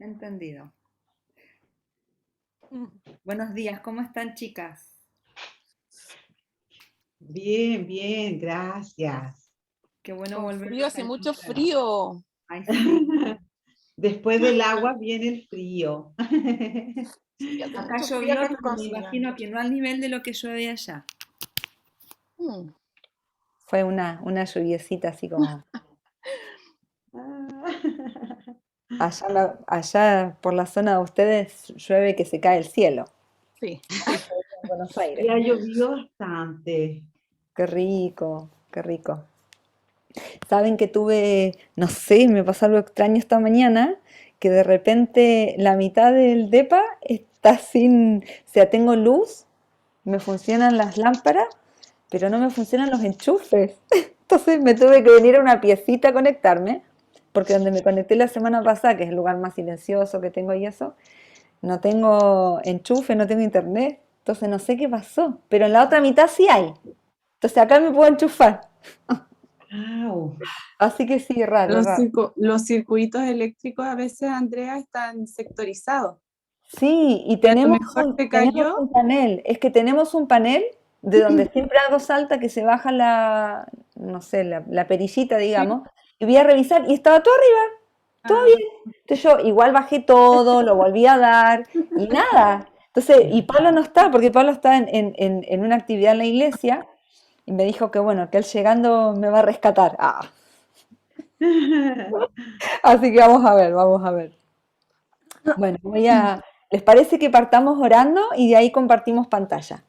Entendido. Mm. Buenos días, ¿cómo están, chicas? Bien, bien, gracias. Qué bueno Con frío, volvernos a hace mucho encontrar. frío. Ay, sí. Después del agua viene el frío. Sí, hace Acá mucho frío llovió, acá en pero me Concepción. imagino que no al nivel de lo que llueve allá. Mm. Fue una lluviecita así como... Ah, Allá, allá por la zona de ustedes llueve que se cae el cielo. Sí. Así se dice en Buenos sí, Aires. ha llovido bastante. Qué rico, qué rico. Saben que tuve, no sé, me pasó algo extraño esta mañana, que de repente la mitad del depa está sin, o sea, tengo luz, me funcionan las lámparas, pero no me funcionan los enchufes. Entonces me tuve que venir a una piecita a conectarme, porque donde me conecté la semana pasada, que es el lugar más silencioso que tengo y eso, no tengo enchufe, no tengo internet. Entonces no sé qué pasó, pero en la otra mitad sí hay. Entonces acá me puedo enchufar. Au. Así que sí, raro, raro. Los circuitos eléctricos a veces, Andrea, están sectorizados. Sí, y Y a lo mejor te tenemos cayó. un panel. Es que tenemos un panel de donde siempre algo salta, que se baja la, no sé, la perillita, Sí. digamos, y voy a revisar y estaba todo arriba, todo Ah, bien. Entonces yo igual bajé todo, lo volví a dar y nada. Entonces, y Pablo no está, porque Pablo está en una actividad en la iglesia y me dijo que bueno, que él llegando me va a rescatar. Ah, así que vamos a ver, vamos a ver. Bueno, ¿les parece que partamos orando y de ahí compartimos pantalla?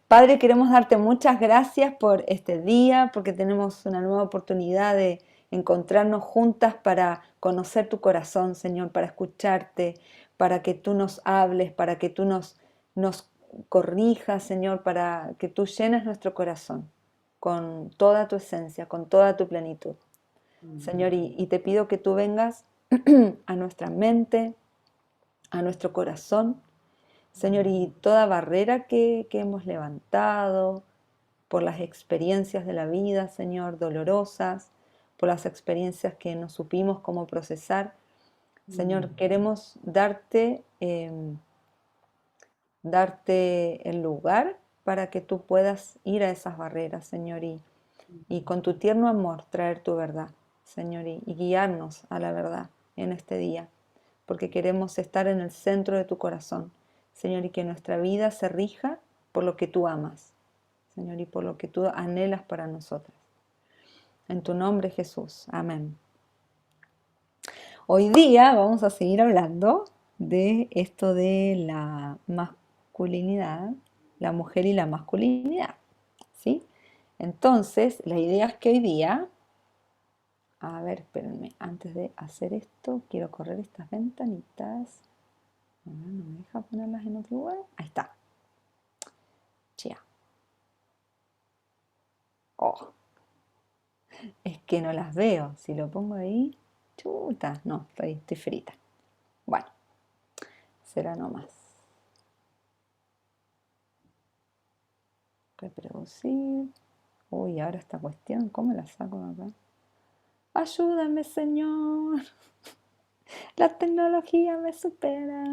Padre, queremos darte muchas gracias por este día, porque tenemos una nueva oportunidad de encontrarnos juntas para conocer tu corazón, Señor, para escucharte, para que tú nos hables, para que tú nos corrijas, Señor, para que tú llenes nuestro corazón con toda tu esencia, con toda tu plenitud. Señor, y te pido que tú vengas a nuestra mente, a nuestro corazón, Señor, y toda barrera que hemos levantado por las experiencias de la vida, Señor, dolorosas, por las experiencias que no supimos cómo procesar. Señor, queremos darte el lugar para que tú puedas ir a esas barreras, Señor, y con tu tierno amor traer tu verdad, Señor, y guiarnos a la verdad en este día, porque queremos estar en el centro de tu corazón, Señor, y que nuestra vida se rija por lo que tú amas, Señor, y por lo que tú anhelas para nosotras. En tu nombre, Jesús. Amén. Hoy día vamos a seguir hablando de esto de la masculinidad, la mujer y la masculinidad, ¿sí? Entonces, la idea es que hoy día, a ver, espérenme, antes de hacer esto, quiero correr estas ventanitas. No me deja ponerlas en otro lugar. Ahí está. Chia. Oh, es que no las veo. Si lo pongo ahí, chuta. No, estoy frita. Bueno, será nomás. Reproducir. Uy, ahora esta cuestión, ¿cómo la saco de acá? Ayúdame, Señor. La tecnología me supera.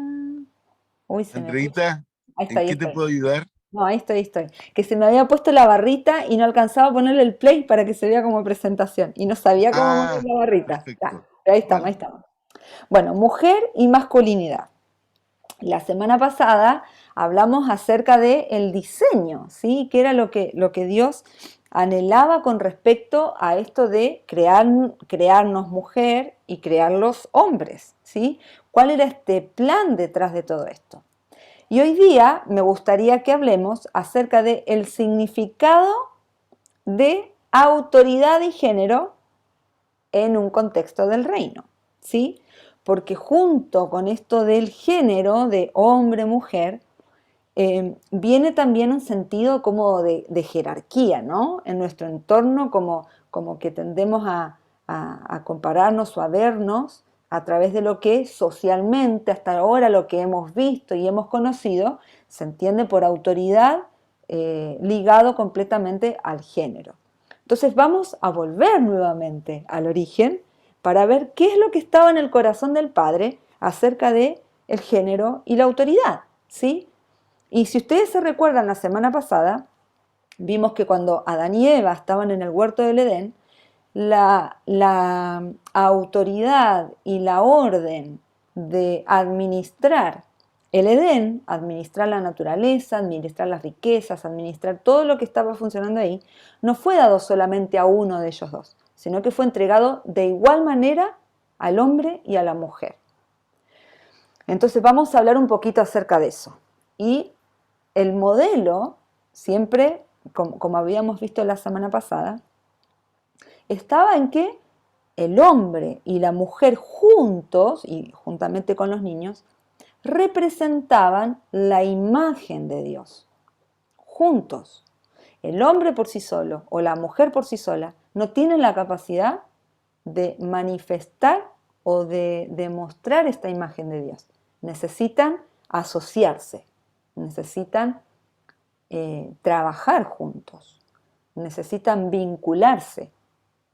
Uy, se me puso. Andreita, Ahí está, ¿en ahí qué te estoy. puedo ayudar? No, ahí estoy, ahí estoy. Que se me había puesto la barrita y no alcanzaba a ponerle el play para que se vea como presentación. Y no sabía cómo mover Ah, la barrita. Ya, perfecto. pero ahí estamos, ahí Vale. estamos. Bueno, mujer y masculinidad. La semana pasada hablamos acerca de el diseño, ¿sí? Que era lo que Dios anhelaba con respecto a esto de crearnos mujer y crearlos hombres, ¿sí? ¿Cuál era este plan detrás de todo esto? Y hoy día me gustaría que hablemos acerca de el significado de autoridad y género en un contexto del reino, ¿sí? Porque junto con esto del género, de hombre-mujer, viene también un sentido como de jerarquía, ¿no? En nuestro entorno, como que tendemos a compararnos o a vernos a través de lo que socialmente, hasta ahora, lo que hemos visto y hemos conocido, se entiende por autoridad ligado completamente al género. Entonces vamos a volver nuevamente al origen para ver qué es lo que estaba en el corazón del Padre acerca de el género y la autoridad, ¿sí? Y si ustedes se recuerdan la semana pasada, vimos que cuando Adán y Eva estaban en el huerto del Edén, la autoridad y la orden de administrar el Edén, administrar la naturaleza, administrar las riquezas, administrar todo lo que estaba funcionando ahí, no fue dado solamente a uno de ellos dos, sino que fue entregado de igual manera al hombre y a la mujer. Entonces vamos a hablar un poquito acerca de eso. Y el modelo, siempre, como habíamos visto la semana pasada, estaba en que el hombre y la mujer juntos, y juntamente con los niños, representaban la imagen de Dios, juntos. El hombre por sí solo o la mujer por sí sola no tienen la capacidad de manifestar o de demostrar esta imagen de Dios. Necesitan asociarse, necesitan trabajar juntos, necesitan vincularse,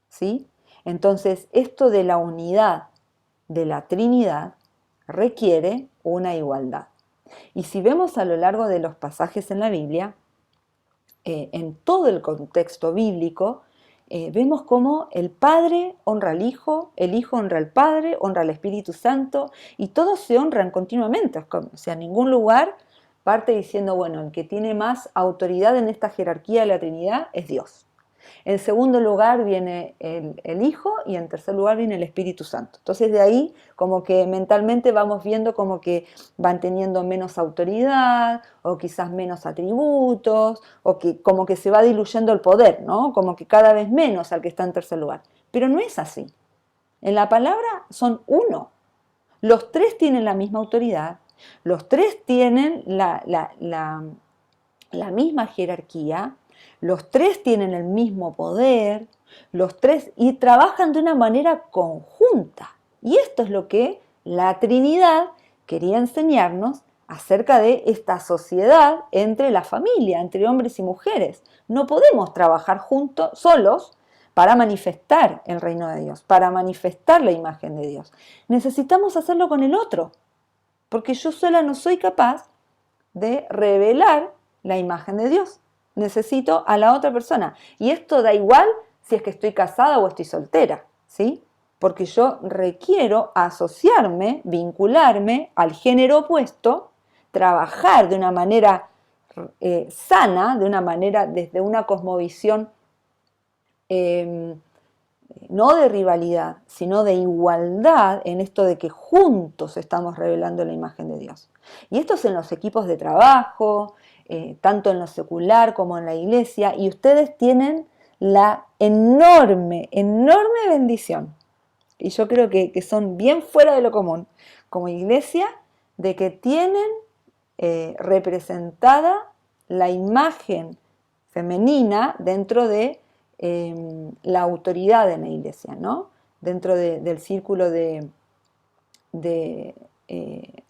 ¿sí? Entonces, esto de la unidad de la Trinidad requiere una igualdad. Y si vemos a lo largo de los pasajes en la Biblia, en todo el contexto bíblico, vemos cómo el Padre honra al Hijo, el Hijo honra al Padre, honra al Espíritu Santo, y todos se honran continuamente. O sea, en ningún lugar parte diciendo, bueno, el que tiene más autoridad en esta jerarquía de la Trinidad es Dios. En segundo lugar viene el Hijo y en tercer lugar viene el Espíritu Santo. Entonces de ahí como que mentalmente vamos viendo como que van teniendo menos autoridad o quizás menos atributos o que como que se va diluyendo el poder, ¿no? Como que cada vez menos al que está en tercer lugar. Pero no es así. En la palabra son uno. Los tres tienen la misma autoridad, los tres tienen la misma jerarquía, los tres tienen el mismo poder, los tres y trabajan de una manera conjunta. Y esto es lo que la Trinidad quería enseñarnos acerca de esta sociedad entre la familia, entre hombres y mujeres. No podemos trabajar juntos, solos, para manifestar el reino de Dios, para manifestar la imagen de Dios. Necesitamos hacerlo con el otro, porque yo sola no soy capaz de revelar la imagen de Dios. Necesito a la otra persona. Y esto da igual si es que estoy casada o estoy soltera, ¿sí? Porque yo requiero asociarme, vincularme al género opuesto, trabajar de una manera sana, de una manera desde una cosmovisión no de rivalidad, sino de igualdad en esto de que juntos estamos revelando la imagen de Dios. Y esto es en los equipos de trabajo, tanto en lo secular como en la iglesia, y ustedes tienen la enorme, enorme bendición, y yo creo que son bien fuera de lo común, como iglesia, de que tienen representada la imagen femenina dentro de la autoridad en la iglesia, ¿no? Dentro del círculo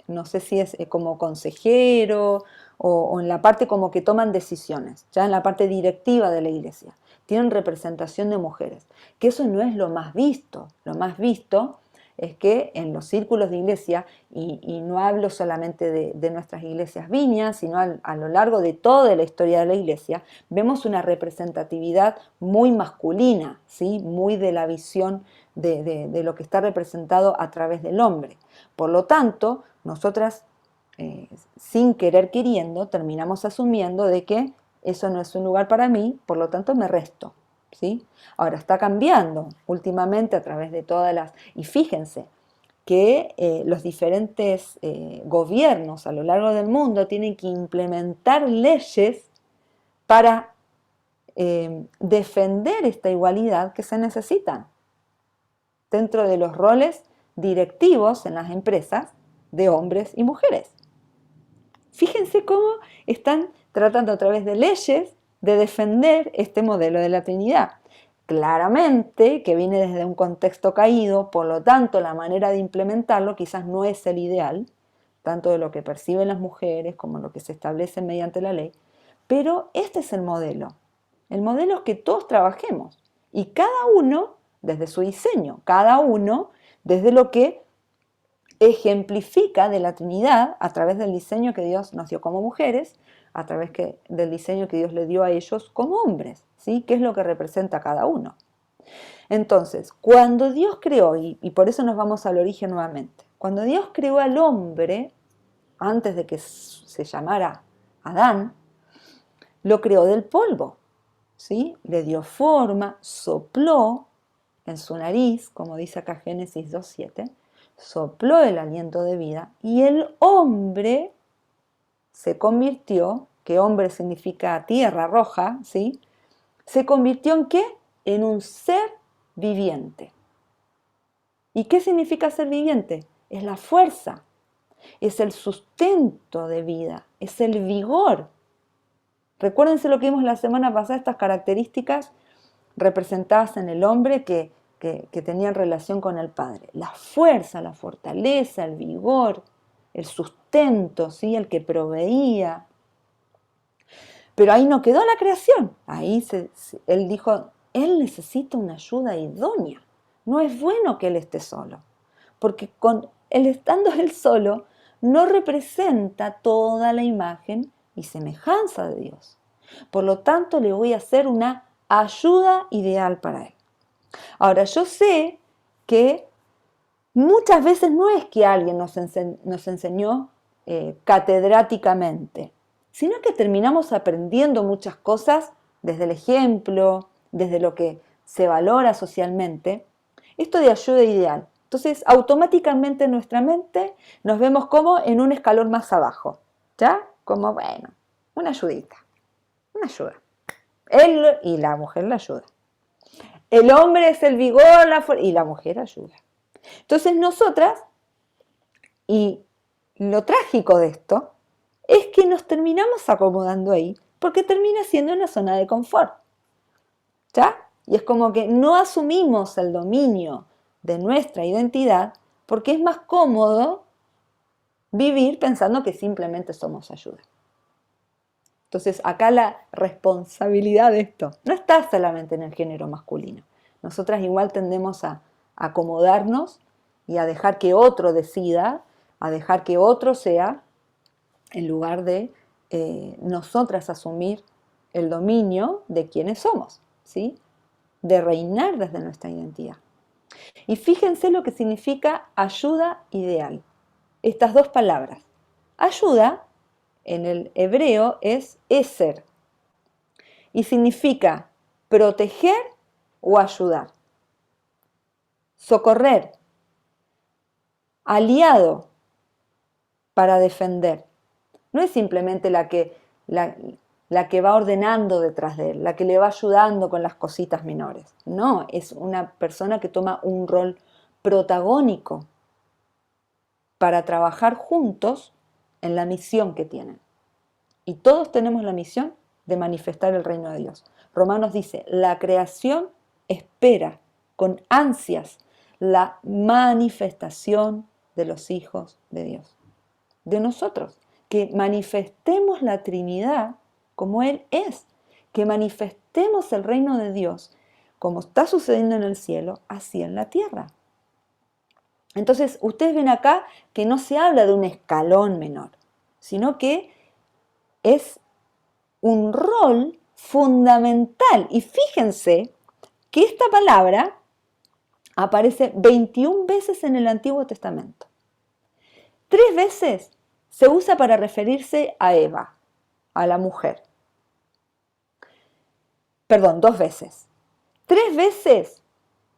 no sé si es como consejero o en la parte como que toman decisiones, ya en la parte directiva de la iglesia. Tienen representación de mujeres, que eso no es lo más visto. Lo más visto es que en los círculos de iglesia, y no hablo solamente de nuestras iglesias Viñas, sino a lo largo de toda la historia de la iglesia, vemos una representatividad muy masculina, ¿sí? Muy de la visión de lo que está representado a través del hombre. Por lo tanto, nosotras, sin querer queriendo, terminamos asumiendo de que eso no es un lugar para mí, por lo tanto me resto, ¿sí? Ahora está cambiando últimamente a través de todas las... Y fíjense que los diferentes gobiernos a lo largo del mundo tienen que implementar leyes para defender esta igualdad que se necesita dentro de los roles directivos en las empresas de hombres y mujeres. Fíjense cómo están tratando a través de leyes de defender este modelo de la Trinidad. Claramente que viene desde un contexto caído, por lo tanto la manera de implementarlo quizás no es el ideal, tanto de lo que perciben las mujeres como lo que se establece mediante la ley, pero este es el modelo. El modelo es que todos trabajemos y cada uno desde su diseño, cada uno desde lo que ejemplifica de la Trinidad a través del diseño que Dios nos dio como mujeres, a través del diseño que Dios le dio a ellos como hombres, ¿sí? ¿Qué es lo que representa cada uno? Entonces, cuando Dios creó, y por eso nos vamos al origen nuevamente, cuando Dios creó al hombre, antes de que se llamara Adán, lo creó del polvo, ¿sí? Le dio forma, sopló en su nariz, como dice acá Génesis 2:7, sopló el aliento de vida y el hombre se convirtió, que hombre significa tierra roja, ¿sí? ¿Se convirtió en qué? En un ser viviente. ¿Y qué significa ser viviente? Es la fuerza, es el sustento de vida, es el vigor. Recuérdense lo que vimos la semana pasada, estas características representadas en el hombre que tenían relación con el Padre. La fuerza, la fortaleza, el vigor, el sustento, ¿sí? El que proveía. Pero ahí no quedó la creación. Ahí él dijo, él necesita una ayuda idónea. No es bueno que él esté solo, porque con él estando él solo no representa toda la imagen y semejanza de Dios. Por lo tanto, le voy a hacer una ayuda ideal para él. Ahora, yo sé que muchas veces no es que alguien nos enseñó catedráticamente, sino que terminamos aprendiendo muchas cosas desde el ejemplo, desde lo que se valora socialmente, esto de ayuda ideal. Entonces, automáticamente en nuestra mente nos vemos como en un escalón más abajo, ¿ya? Como, bueno, una ayudita, una ayuda. Él y la mujer la ayuda. El hombre es el vigor, y la mujer ayuda. Entonces nosotras, y lo trágico de esto, es que nos terminamos acomodando ahí, porque termina siendo una zona de confort, ¿ya? Y es como que no asumimos el dominio de nuestra identidad, porque es más cómodo vivir pensando que simplemente somos ayuda. Entonces, acá la responsabilidad de esto no está solamente en el género masculino. Nosotras igual tendemos a acomodarnos y a dejar que otro decida, a dejar que otro sea, en lugar de nosotras asumir el dominio de quienes somos, ¿sí? De reinar desde nuestra identidad. Y fíjense lo que significa ayuda ideal. Estas dos palabras. Ayuda en el hebreo es eser y significa proteger o ayudar, socorrer, aliado para defender. No es simplemente la que va ordenando detrás de él, la que le va ayudando con las cositas menores. No, es una persona que toma un rol protagónico para trabajar juntos en la misión que tienen. Y todos tenemos la misión de manifestar el reino de Dios. Romanos dice, la creación espera con ansias la manifestación de los hijos de Dios. De nosotros, que manifestemos la Trinidad como Él es, que manifestemos el reino de Dios como está sucediendo en el cielo, así en la tierra. Entonces, ustedes ven acá que no se habla de un escalón menor, sino que es un rol fundamental. Y fíjense que esta palabra aparece 21 veces en el Antiguo Testamento. 3 veces se usa para referirse a Eva, a la mujer. Perdón, 2 veces. 3 veces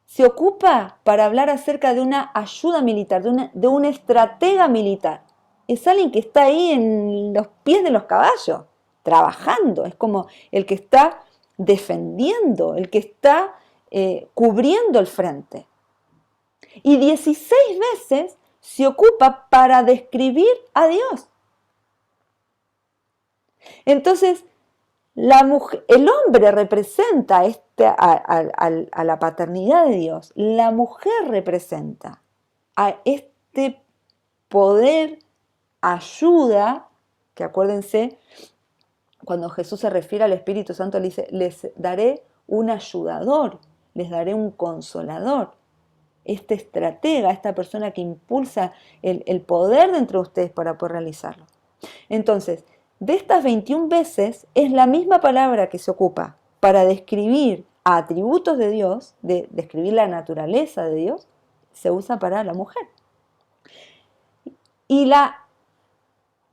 se ocupa para hablar acerca de una ayuda militar, de un estratega militar. Es alguien que está ahí en los pies de los caballos, trabajando. Es como el que está defendiendo, el que está cubriendo el frente. Y 16 veces se ocupa para describir a Dios. Entonces, el hombre representa a la paternidad de Dios. La mujer representa a este poder, ayuda, que acuérdense, cuando Jesús se refiere al Espíritu Santo, le dice, les daré un ayudador. les daré un consolador. Este estratega, esta persona que impulsa el poder dentro de ustedes para poder realizarlo. Entonces, de estas 21 veces es la misma palabra que se ocupa para describir atributos de Dios, de describir la naturaleza de Dios, se usa para la mujer. Y la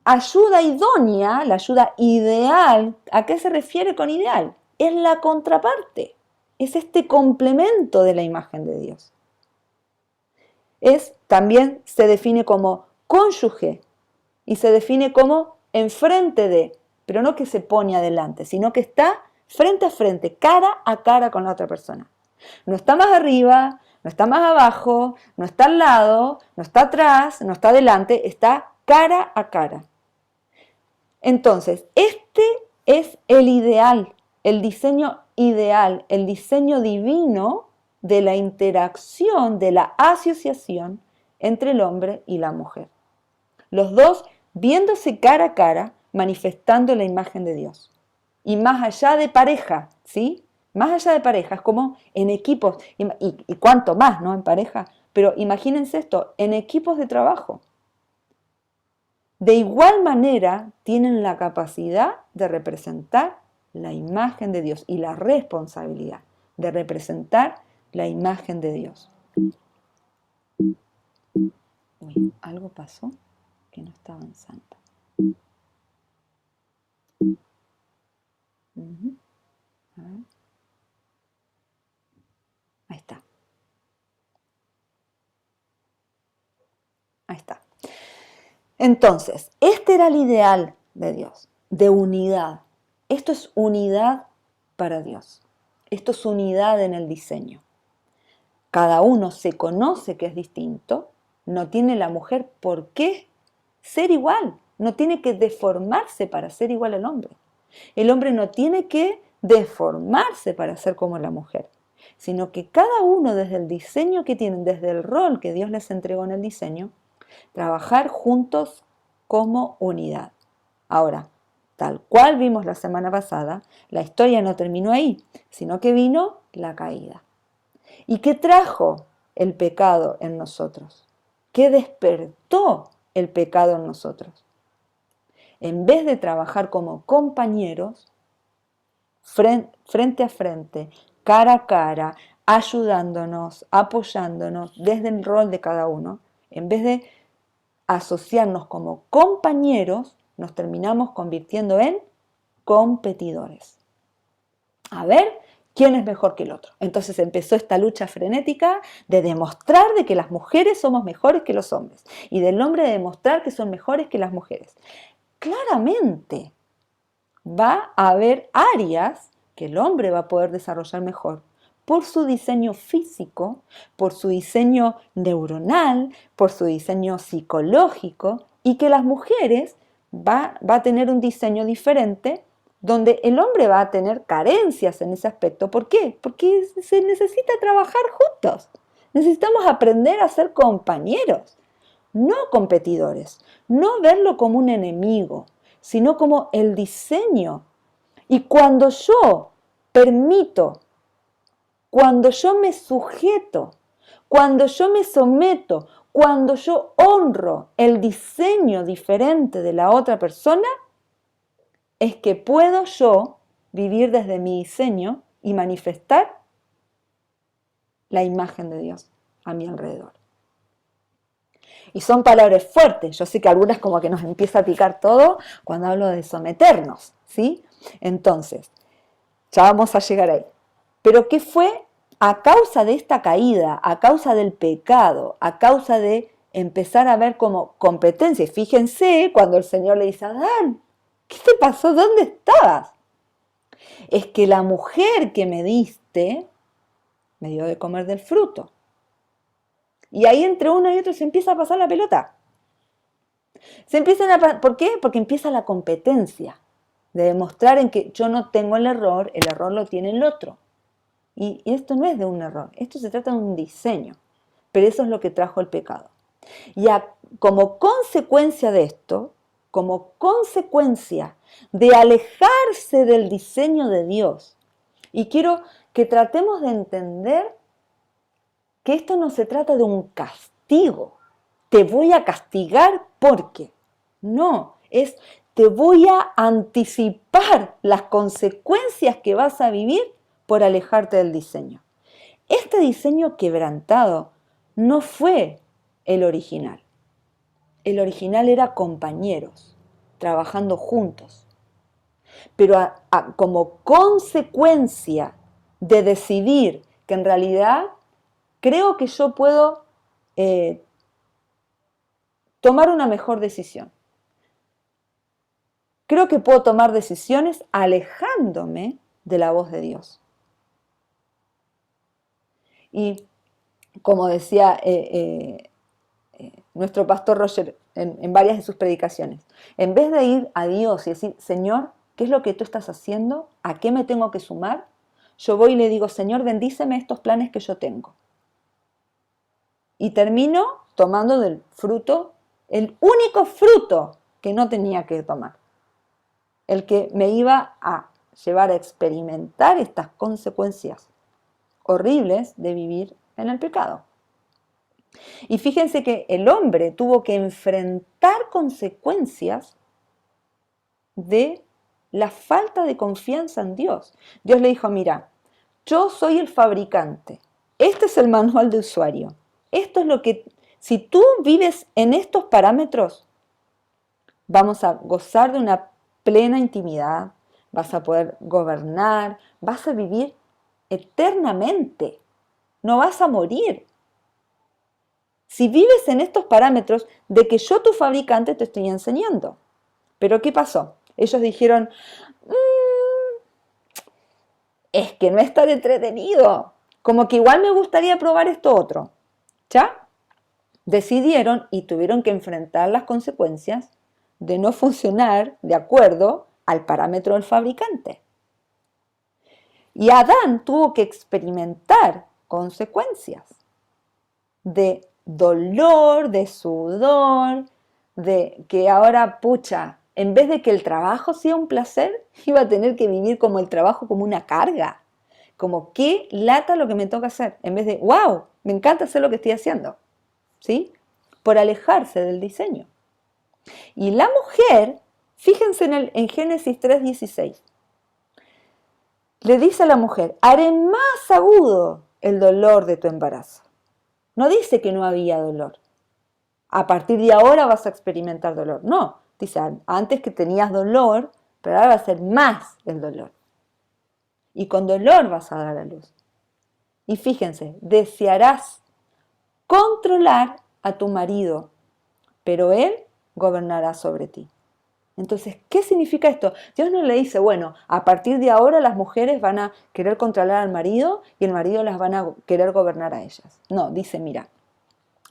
ayuda idónea, la ayuda ideal, ¿a qué se refiere con ideal? Es la contraparte, es este complemento de la imagen de Dios. También se define como cónyuge y se define como enfrente de, pero no que se pone adelante, sino que está frente a frente, cara a cara con la otra persona. No está más arriba, no está más abajo, no está al lado, no está atrás, no está adelante, está cara a cara. Entonces, este es el ideal, el diseño ideal, el diseño divino de la interacción, de la asociación entre el hombre y la mujer. Los dos viéndose cara a cara, manifestando la imagen de Dios. Y más allá de pareja, ¿sí? Más allá de pareja, es como en equipos, y cuánto más, ¿no? En pareja, pero imagínense esto, en equipos de trabajo. De igual manera, tienen la capacidad de representar la imagen de Dios y la responsabilidad de representar la imagen de Dios. Uy, algo pasó que no está avanzando. A ver. Ahí está. Ahí está. Entonces, este era el ideal de Dios, de unidad. Esto es unidad para Dios. Esto es unidad en el diseño. Cada uno se conoce que es distinto. No tiene la mujer por qué ser igual. No tiene que deformarse para ser igual al hombre. El hombre no tiene que deformarse para ser como la mujer, sino que cada uno desde el diseño que tienen, desde el rol que Dios les entregó en el diseño, trabajar juntos como unidad. Ahora, tal cual vimos la semana pasada, la historia no terminó ahí, sino que vino la caída. ¿Y qué trajo el pecado en nosotros? ¿Qué despertó el pecado en nosotros? En vez de trabajar como compañeros, frente a frente, cara a cara, ayudándonos, apoyándonos desde el rol de cada uno, en vez de asociarnos como compañeros, nos terminamos convirtiendo en competidores. A ver quién es mejor que el otro. Entonces empezó esta lucha frenética de demostrar de que las mujeres somos mejores que los hombres y del hombre de demostrar que son mejores que las mujeres. Claramente va a haber áreas que el hombre va a poder desarrollar mejor por su diseño físico, por su diseño neuronal, por su diseño psicológico, y que las mujeres va a tener un diseño diferente donde el hombre va a tener carencias en ese aspecto. ¿Por qué? Porque se necesita trabajar juntos. Necesitamos aprender a ser compañeros, no competidores, no verlo como un enemigo, sino como el diseño. Y cuando yo permito, cuando yo me sujeto, cuando yo me someto, cuando yo honro el diseño diferente de la otra persona, es que puedo yo vivir desde mi diseño y manifestar la imagen de Dios a mi alrededor. Y son palabras fuertes. Yo sé que algunas como que nos empieza a picar todo cuando hablo de someternos, ¿sí? Entonces, ya vamos a llegar ahí. Pero ¿qué fue a causa de esta caída, a causa del pecado, a causa de empezar a ver como competencia? Fíjense cuando el Señor le dice a Adán, ¿qué te pasó? ¿Dónde estabas? Es que la mujer que me diste me dio de comer del fruto. Y ahí entre uno y otro se empieza a pasar la pelota. ¿Por qué? Porque empieza la competencia de demostrar en que yo no tengo el error lo tiene el otro. Y esto no es de un error, esto se trata de un diseño. Pero eso es lo que trajo el pecado. Y como consecuencia de esto, como consecuencia de alejarse del diseño de Dios Y quiero que tratemos de entender que esto no se trata de un castigo. Te voy a castigar porque. No, es te voy a anticipar las consecuencias que vas a vivir por alejarte del diseño. Este diseño quebrantado no fue el original. El original era compañeros, trabajando juntos. Pero como consecuencia de decidir que en realidad creo que yo puedo tomar una mejor decisión. Creo que puedo tomar decisiones alejándome de la voz de Dios. Y como decía nuestro pastor Roger en varias de sus predicaciones, en vez de ir a Dios y decir, Señor, ¿qué es lo que tú estás haciendo? ¿A qué me tengo que sumar? Yo voy y le digo, Señor, bendíceme estos planes que yo tengo. Y termino tomando del fruto, el único fruto que no tenía que tomar. El que me iba a llevar a experimentar estas consecuencias horribles de vivir en el pecado. Y fíjense que el hombre tuvo que enfrentar consecuencias de la falta de confianza en Dios. Dios le dijo, mira, yo soy el fabricante, este es el manual de usuario, esto es lo que, si tú vives en estos parámetros, vamos a gozar de una plena intimidad, vas a poder gobernar, vas a vivir eternamente, no vas a morir. Si vives en estos parámetros de que yo, tu fabricante, te estoy enseñando. Pero ¿qué pasó? Ellos dijeron, es que no es tan entretenido, como que igual me gustaría probar esto otro. ¿Ya? Decidieron y tuvieron que enfrentar las consecuencias de no funcionar de acuerdo al parámetro del fabricante. Y Adán tuvo que experimentar consecuencias de dolor, de sudor, de que ahora, pucha, en vez de que el trabajo sea un placer, iba a tener que vivir como el trabajo como una carga. Como qué lata lo que me toca hacer, en vez de, wow, me encanta hacer lo que estoy haciendo. ¿Sí? Por alejarse del diseño. Y la mujer, fíjense en Génesis 3:16, le dice a la mujer, haré más agudo el dolor de tu embarazo. No dice que no había dolor. A partir de ahora vas a experimentar dolor. No, dice, antes que tenías dolor, pero ahora va a ser más el dolor. Y con dolor vas a dar a luz. Y fíjense, desearás controlar a tu marido, pero él gobernará sobre ti. Entonces, ¿qué significa esto? Dios no le dice, bueno, a partir de ahora las mujeres van a querer controlar al marido y el marido las van a querer gobernar a ellas. No, dice, mira,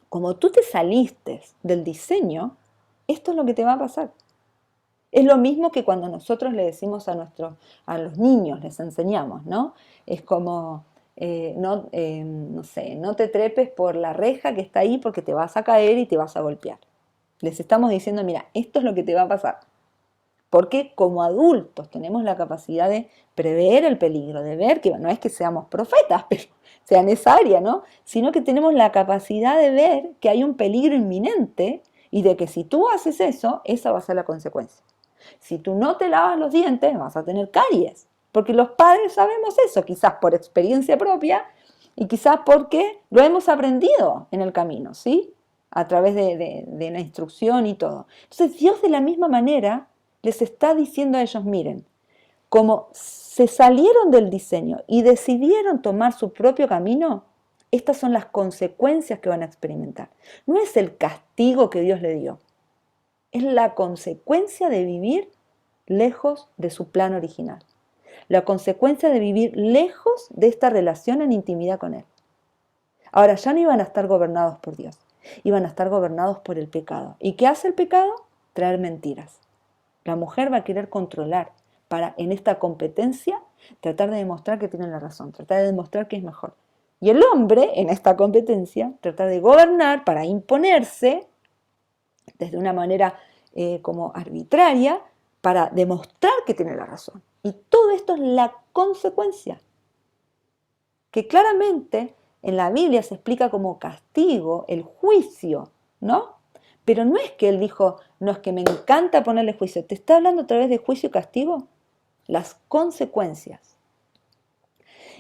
como tú te saliste del diseño, esto es lo que te va a pasar. Es lo mismo que cuando nosotros le decimos a los niños, les enseñamos, ¿no? Es como, no sé, no te trepes por la reja que está ahí porque te vas a caer y te vas a golpear. Les estamos diciendo, mira, esto es lo que te va a pasar. Porque como adultos tenemos la capacidad de prever el peligro, de ver que no es que seamos profetas, pero sea en esa área, ¿no? Sino que tenemos la capacidad de ver que hay un peligro inminente y de que si tú haces eso, esa va a ser la consecuencia. Si tú no te lavas los dientes, vas a tener caries. Porque los padres sabemos eso, quizás por experiencia propia y quizás porque lo hemos aprendido en el camino, ¿sí? A través de la instrucción y todo. Entonces Dios de la misma manera les está diciendo a ellos, miren, como se salieron del diseño y decidieron tomar su propio camino, estas son las consecuencias que van a experimentar. No es el castigo que Dios le dio, es la consecuencia de vivir lejos de su plan original. La consecuencia de vivir lejos de esta relación en intimidad con Él. Ahora ya no iban a estar gobernados por Dios, iban a estar gobernados por el pecado. ¿Y qué hace el pecado? Traer mentiras. La mujer va a querer controlar para, en esta competencia, tratar de demostrar que tiene la razón, tratar de demostrar que es mejor. Y el hombre, en esta competencia, tratar de gobernar para imponerse desde una manera como arbitraria para demostrar que tiene la razón. Y todo esto es la consecuencia que claramente en la Biblia se explica como castigo, el juicio, ¿no? Pero no es que él dijo, no, es que me encanta ponerle juicio. ¿Te está hablando a través de juicio y castigo? Las consecuencias.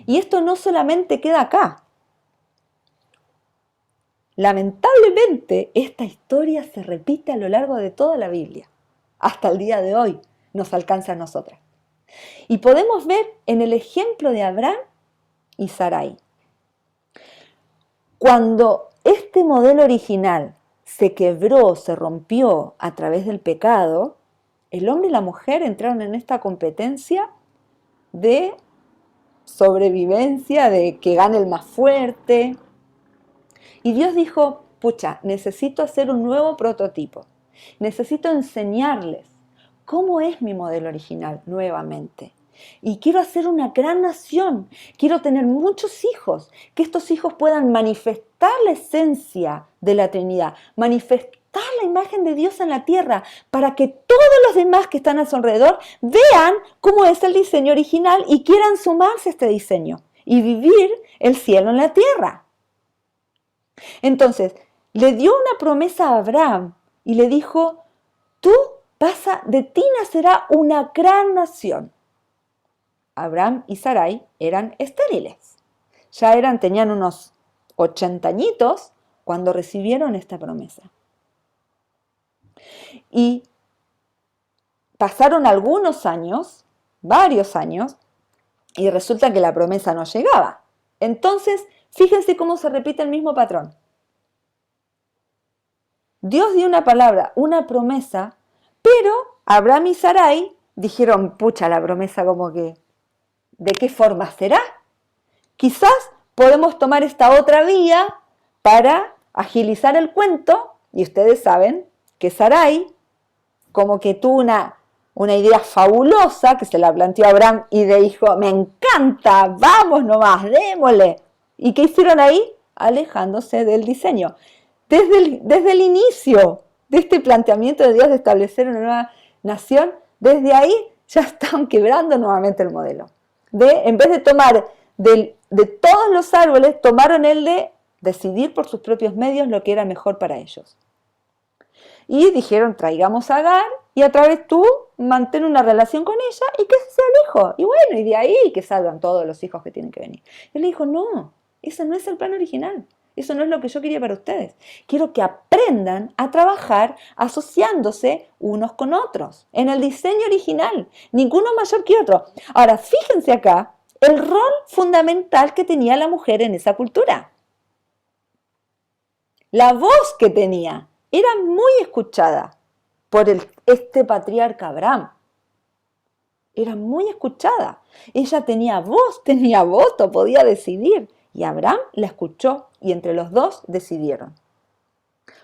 Y esto no solamente queda acá. Lamentablemente, esta historia se repite a lo largo de toda la Biblia. Hasta el día de hoy nos alcanza a nosotras. Y podemos ver en el ejemplo de Abraham y Sarai. Cuando este modelo original se quebró, se rompió a través del pecado, el hombre y la mujer entraron en esta competencia de sobrevivencia, de que gane el más fuerte. Y Dios dijo, pucha, necesito hacer un nuevo prototipo. Necesito enseñarles cómo es mi modelo original nuevamente. Y quiero hacer una gran nación. Quiero tener muchos hijos. Que estos hijos puedan manifestar la esencia de la Trinidad. Manifestar la imagen de Dios en la tierra. Para que todos los demás que están a su alrededor vean cómo es el diseño original y quieran sumarse a este diseño. Y vivir el cielo en la tierra. Entonces, le dio una promesa a Abraham y le dijo, de ti nacerá una gran nación. Abraham y Sarai eran estériles. Tenían unos 80 añitos cuando recibieron esta promesa. Y pasaron algunos años, varios años, y resulta que la promesa no llegaba. Entonces, fíjense cómo se repite el mismo patrón. Dios dio una palabra, una promesa, pero Abraham y Sarai dijeron, pucha, la promesa como que, ¿de qué forma será? Quizás podemos tomar esta otra vía para agilizar el cuento, y ustedes saben que Sarai como que tuvo una idea fabulosa que se la planteó a Abraham y le dijo, me encanta, vamos nomás, démosle. ¿Y qué hicieron ahí? Alejándose del diseño. Desde el inicio de este planteamiento de Dios de establecer una nueva nación, desde ahí ya están quebrando nuevamente el modelo. En vez de tomar de todos los árboles, tomaron el de decidir por sus propios medios lo que era mejor para ellos. Y dijeron, traigamos a Agar y a través tú mantén una relación con ella y que ese sea el hijo. Y bueno, y de ahí que salgan todos los hijos que tienen que venir. Él le dijo, no, ese no es el plan original. Eso no es lo que yo quería para ustedes. Quiero que aprendan a trabajar asociándose unos con otros, en el diseño original, ninguno mayor que otro. Ahora, fíjense acá el rol fundamental que tenía la mujer en esa cultura. La voz que tenía era muy escuchada por este patriarca Abraham. Era muy escuchada. Ella tenía voz, tenía voto, podía decidir. Y Abraham la escuchó y entre los dos decidieron.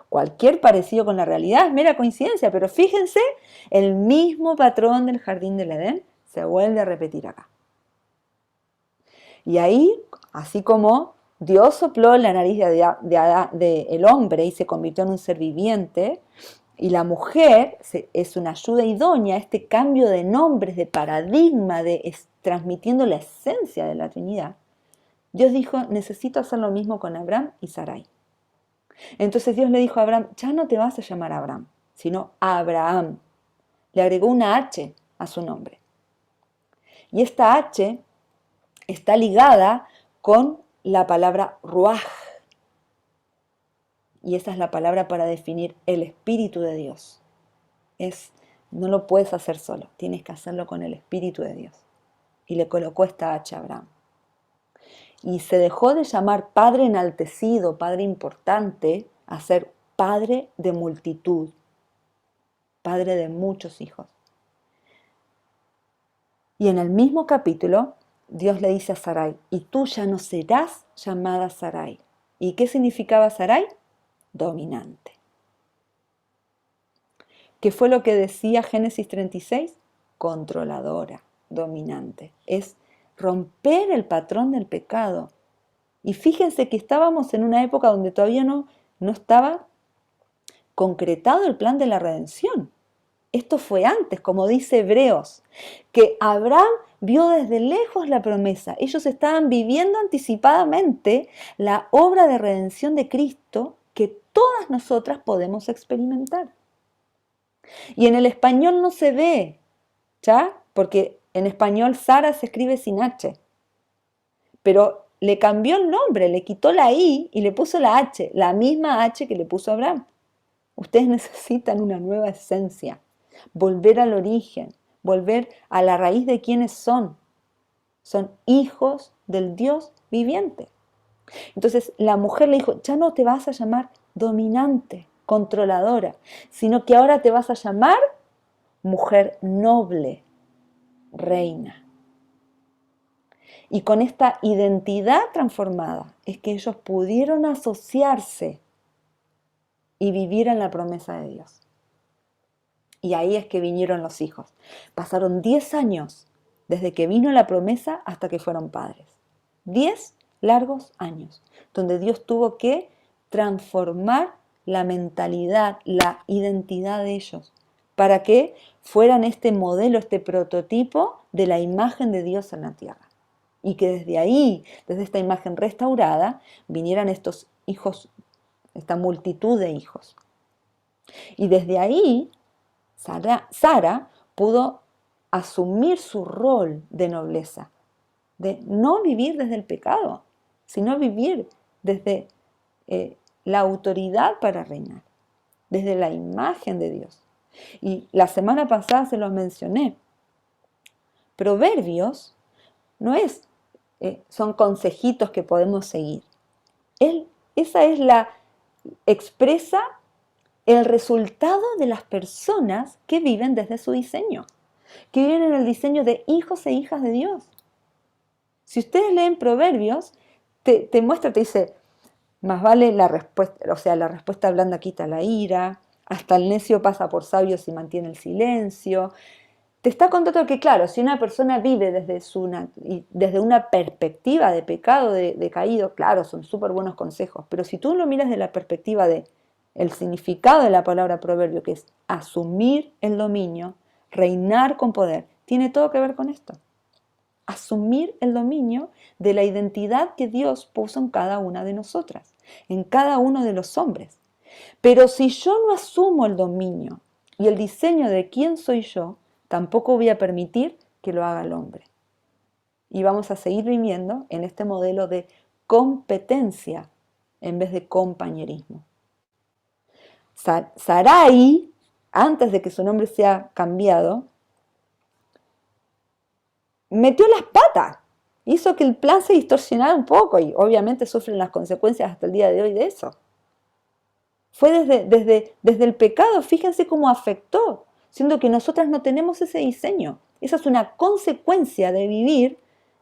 Cualquier parecido con la realidad es mera coincidencia, pero fíjense, el mismo patrón del jardín del Edén se vuelve a repetir acá. Y ahí, así como Dios sopló en la nariz del hombre y se convirtió en un ser viviente, y la mujer es una ayuda idónea a este cambio de nombres, de paradigma, transmitiendo la esencia de la Trinidad, Dios dijo, necesito hacer lo mismo con Abraham y Sarai. Entonces Dios le dijo a Abraham, ya no te vas a llamar Abraham, sino Abraham. Le agregó una H a su nombre. Y esta H está ligada con la palabra ruaj. Y esa es la palabra para definir el Espíritu de Dios. No lo puedes hacer solo, tienes que hacerlo con el Espíritu de Dios. Y le colocó esta H a Abraham. Y se dejó de llamar padre enaltecido, padre importante, a ser padre de multitud, padre de muchos hijos. Y en el mismo capítulo, Dios le dice a Sarai, y tú ya no serás llamada Sarai. ¿Y qué significaba Sarai? Dominante. ¿Qué fue lo que decía Génesis 36? Controladora, dominante. Es romper el patrón del pecado. Y fíjense que estábamos en una época donde todavía no estaba concretado el plan de la redención. Esto fue antes, como dice Hebreos, que Abraham vio desde lejos la promesa. Ellos estaban viviendo anticipadamente la obra de redención de Cristo que todas nosotras podemos experimentar. Y en el español no se ve, ¿ya? Porque en español Sara se escribe sin H. Pero le cambió el nombre, le quitó la I y le puso la H, la misma H que le puso Abraham. Ustedes necesitan una nueva esencia, volver al origen, volver a la raíz de quienes son. Son hijos del Dios viviente. Entonces la mujer le dijo, ya no te vas a llamar dominante, controladora, sino que ahora te vas a llamar mujer noble, reina. Y con esta identidad transformada es que ellos pudieron asociarse y vivir en la promesa de Dios. Y ahí es que vinieron los hijos. Pasaron 10 años desde que vino la promesa hasta que fueron padres. 10 largos años, donde Dios tuvo que transformar la mentalidad, la identidad de ellos, para que fueran este modelo, este prototipo de la imagen de Dios en la tierra. Y que desde ahí, desde esta imagen restaurada, vinieran estos hijos, esta multitud de hijos. Y desde ahí, Sara pudo asumir su rol de nobleza, de no vivir desde el pecado, sino vivir desde la autoridad para reinar, desde la imagen de Dios. Y la semana pasada se los mencioné. Proverbios no es, son consejitos que podemos seguir. Esa es expresa el resultado de las personas que viven desde su diseño, que viven en el diseño de hijos e hijas de Dios. Si ustedes leen Proverbios, te muestra, te dice, más vale la respuesta, o sea, la respuesta blanda quita la ira, hasta el necio pasa por sabio si mantiene el silencio. Te está contando que, claro, si una persona vive desde una perspectiva de pecado, de caído, claro, son súper buenos consejos, pero si tú lo miras de la perspectiva de el significado de la palabra proverbio, que es asumir el dominio, reinar con poder, tiene todo que ver con esto. Asumir el dominio de la identidad que Dios puso en cada una de nosotras, en cada uno de los hombres. Pero si yo no asumo el dominio y el diseño de quién soy yo, tampoco voy a permitir que lo haga el hombre. Y vamos a seguir viviendo en este modelo de competencia en vez de compañerismo. Sarai, antes de que su nombre sea cambiado, metió las patas, hizo que el plan se distorsionara un poco y obviamente sufren las consecuencias hasta el día de hoy de eso. Fue desde el pecado, fíjense cómo afectó, siendo que nosotras no tenemos ese diseño. Esa es una consecuencia de vivir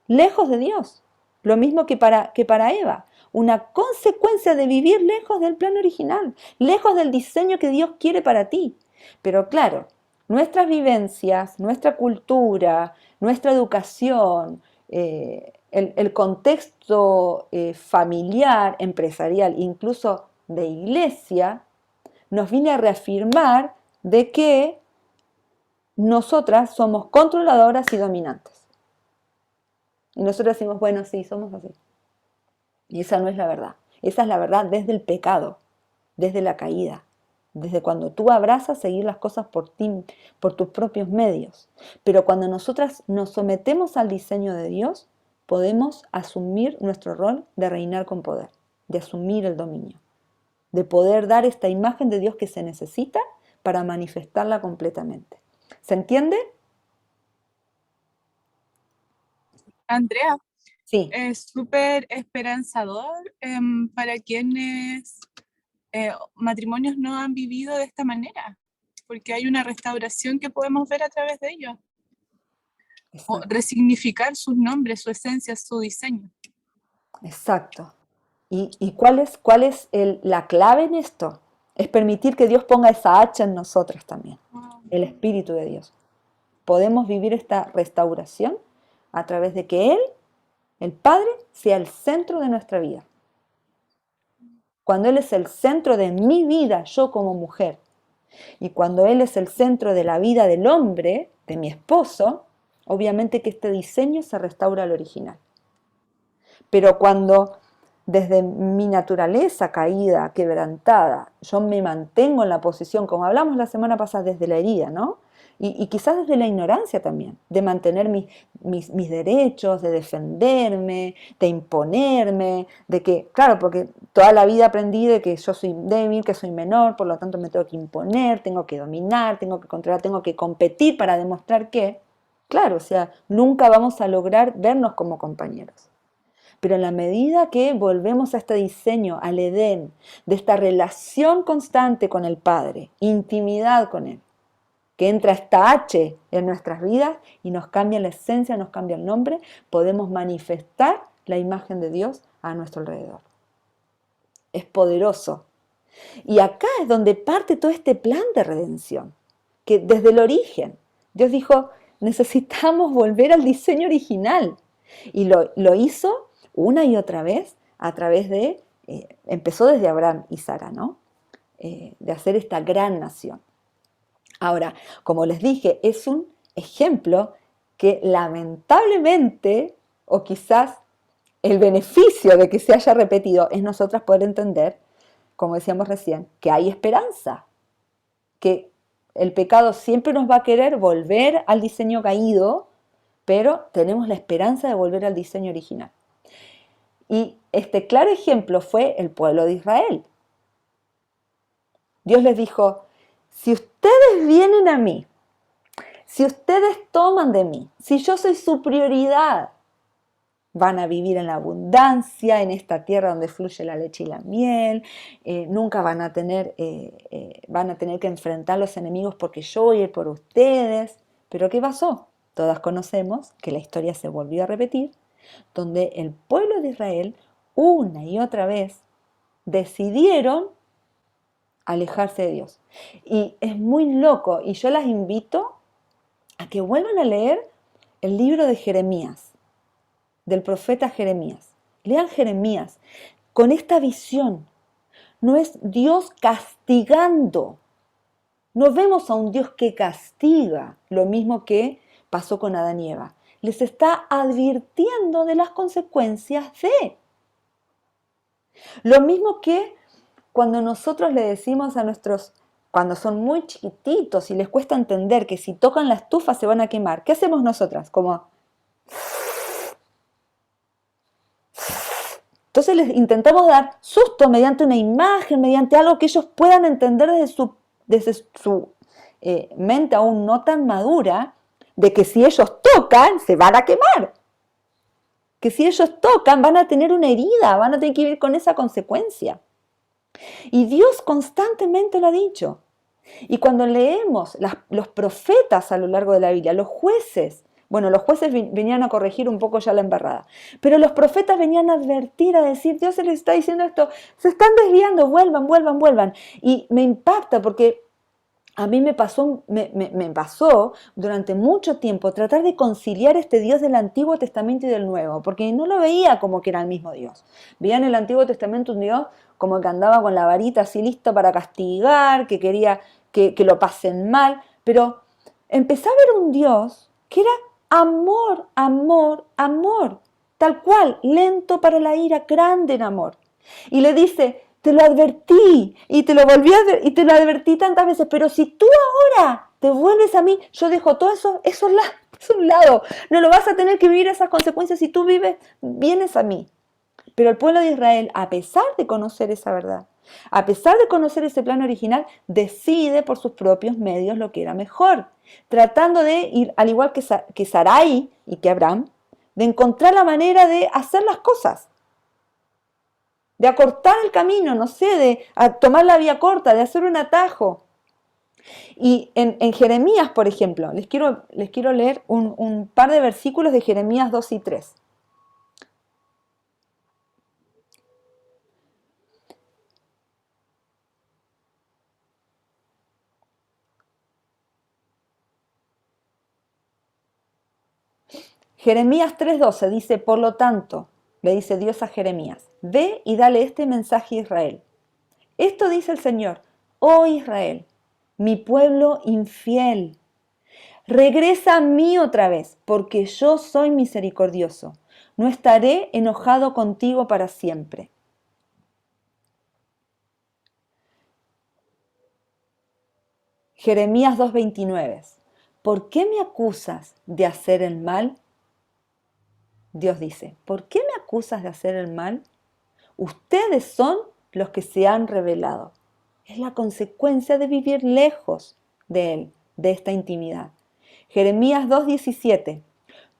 lejos de Dios. Lo mismo que para Eva. Una consecuencia de vivir lejos del plan original, lejos del diseño que Dios quiere para ti. Pero claro, nuestras vivencias, nuestra cultura, nuestra educación, el contexto familiar, empresarial, incluso de iglesia, nos viene a reafirmar de que nosotras somos controladoras y dominantes. Y nosotros decimos, bueno, sí, somos así. Y esa no es la verdad. Esa es la verdad desde el pecado, desde la caída, desde cuando tú abrazas seguir las cosas por ti, por tus propios medios. Pero cuando nosotras nos sometemos al diseño de Dios, podemos asumir nuestro rol de reinar con poder, de asumir el dominio, de poder dar esta imagen de Dios que se necesita para manifestarla completamente. ¿Se entiende? Andrea, Sí. es súper esperanzador para quienes matrimonios no han vivido de esta manera, porque hay una restauración que podemos ver a través de ellos. O resignificar sus nombres, su esencia, su diseño. Exacto. ¿Y cuál es la clave en esto? Es permitir que Dios ponga esa hacha en nosotras también, el Espíritu de Dios. Podemos vivir esta restauración a través de que Él, el Padre, sea el centro de nuestra vida. Cuando Él es el centro de mi vida, yo como mujer, Y cuando Él es el centro de la vida del hombre, de mi esposo, obviamente que este diseño se restaura al original. Pero cuando desde mi naturaleza caída, quebrantada, yo me mantengo en la posición, como hablamos la semana pasada, desde la herida, ¿no? Y quizás desde la ignorancia también, de mantener mis derechos, de defenderme, de imponerme, de que, claro, porque toda la vida aprendí de que yo soy débil, que soy menor, por lo tanto me tengo que imponer, tengo que dominar, tengo que controlar, tengo que competir para demostrar que, claro, o sea, nunca vamos a lograr vernos como compañeros. Pero en la medida que volvemos a este diseño, al Edén, de esta relación constante con el Padre, intimidad con Él, que entra esta H en nuestras vidas y nos cambia la esencia, nos cambia el nombre, podemos manifestar la imagen de Dios a nuestro alrededor. Es poderoso. Y acá es donde parte todo este plan de redención, que desde el origen, Dios dijo, necesitamos volver al diseño original. Y lo hizo una y otra vez a través de, empezó desde Abraham y Sara, ¿no? De hacer esta gran nación. Ahora, como les dije, es un ejemplo que lamentablemente, o quizás el beneficio de que se haya repetido es nosotras poder entender, como decíamos recién, que hay esperanza, que el pecado siempre nos va a querer volver al diseño caído, pero tenemos la esperanza de volver al diseño original. Y este claro ejemplo fue el pueblo de Israel. Dios les dijo, si ustedes vienen a mí, si ustedes toman de mí, si yo soy su prioridad, van a vivir en la abundancia, en esta tierra donde fluye la leche y la miel, nunca van a tener que enfrentar a los enemigos porque yo voy a ir por ustedes. Pero ¿qué pasó? Todas conocemos que la historia se volvió a repetir, donde el pueblo de Israel, una y otra vez, decidieron alejarse de Dios. Y es muy loco, y yo las invito a que vuelvan a leer el libro de Jeremías, del profeta Jeremías. Lean Jeremías con esta visión. No es Dios castigando. No vemos a un Dios que castiga, lo mismo que pasó con Adán y Eva. Les está advirtiendo de las consecuencias de. Lo mismo que cuando nosotros le decimos a nuestros, cuando son muy chiquititos y les cuesta entender que si tocan la estufa se van a quemar, ¿qué hacemos nosotras? Entonces les intentamos dar susto mediante una imagen, mediante algo que ellos puedan entender desde su mente aún no tan madura, de que si ellos tocan se van a quemar. Que si ellos tocan van a tener una herida, van a tener que vivir con esa consecuencia. Y Dios constantemente lo ha dicho. Y cuando leemos los profetas a lo largo de la Biblia, los jueces, bueno, los jueces venían a corregir un poco ya la embarrada, pero los profetas venían a advertir, a decir, Dios se les está diciendo esto, se están desviando, vuelvan. Y me impacta porque a mí me pasó durante mucho tiempo tratar de conciliar este Dios del Antiguo Testamento y del Nuevo, porque no lo veía como que era el mismo Dios. Veía en el Antiguo Testamento un Dios como que andaba con la varita así listo para castigar, que quería que lo pasen mal, pero empecé a ver un Dios que era amor, tal cual, lento para la ira, grande en amor. Y le dice, te lo advertí y te lo volví a ver y te lo advertí tantas veces, pero si tú ahora te vuelves a mí, yo dejo todo eso a un lado. No lo vas a tener que vivir esas consecuencias si tú vienes a mí. Pero el pueblo de Israel, a pesar de conocer esa verdad, a pesar de conocer ese plan original, decide por sus propios medios lo que era mejor, tratando de ir, al igual que Sarai y que Abraham, de encontrar la manera de hacer las cosas, de acortar el camino, no sé, de tomar la vía corta, de hacer un atajo. Y en Jeremías, por ejemplo, les quiero leer un par de versículos de Jeremías 2 y 3. Jeremías 3:12 dice, por lo tanto, le dice Dios a Jeremías, ve y dale este mensaje a Israel. Esto dice el Señor, oh Israel, mi pueblo infiel. Regresa a mí otra vez, porque yo soy misericordioso. No estaré enojado contigo para siempre. Jeremías 2:29. ¿Por qué me acusas de hacer el mal? Dios dice, ¿por qué me acusas de hacer el mal? Ustedes son los que se han rebelado. Es la consecuencia de vivir lejos de Él, de esta intimidad. Jeremías 2:17.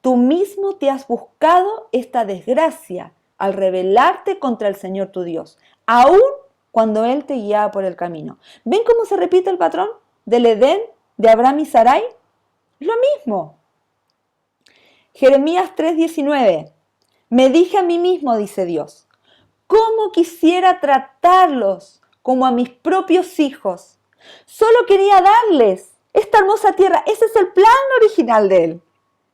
Tú mismo te has buscado esta desgracia al rebelarte contra el Señor tu Dios, aun cuando Él te guiaba por el camino. ¿Ven cómo se repite el patrón del Edén de Abraham y Sarai? Es lo mismo. Jeremías 3:19. Me dije a mí mismo, dice Dios, cómo quisiera tratarlos como a mis propios hijos. Solo quería darles esta hermosa tierra. Ese es el plan original de Él.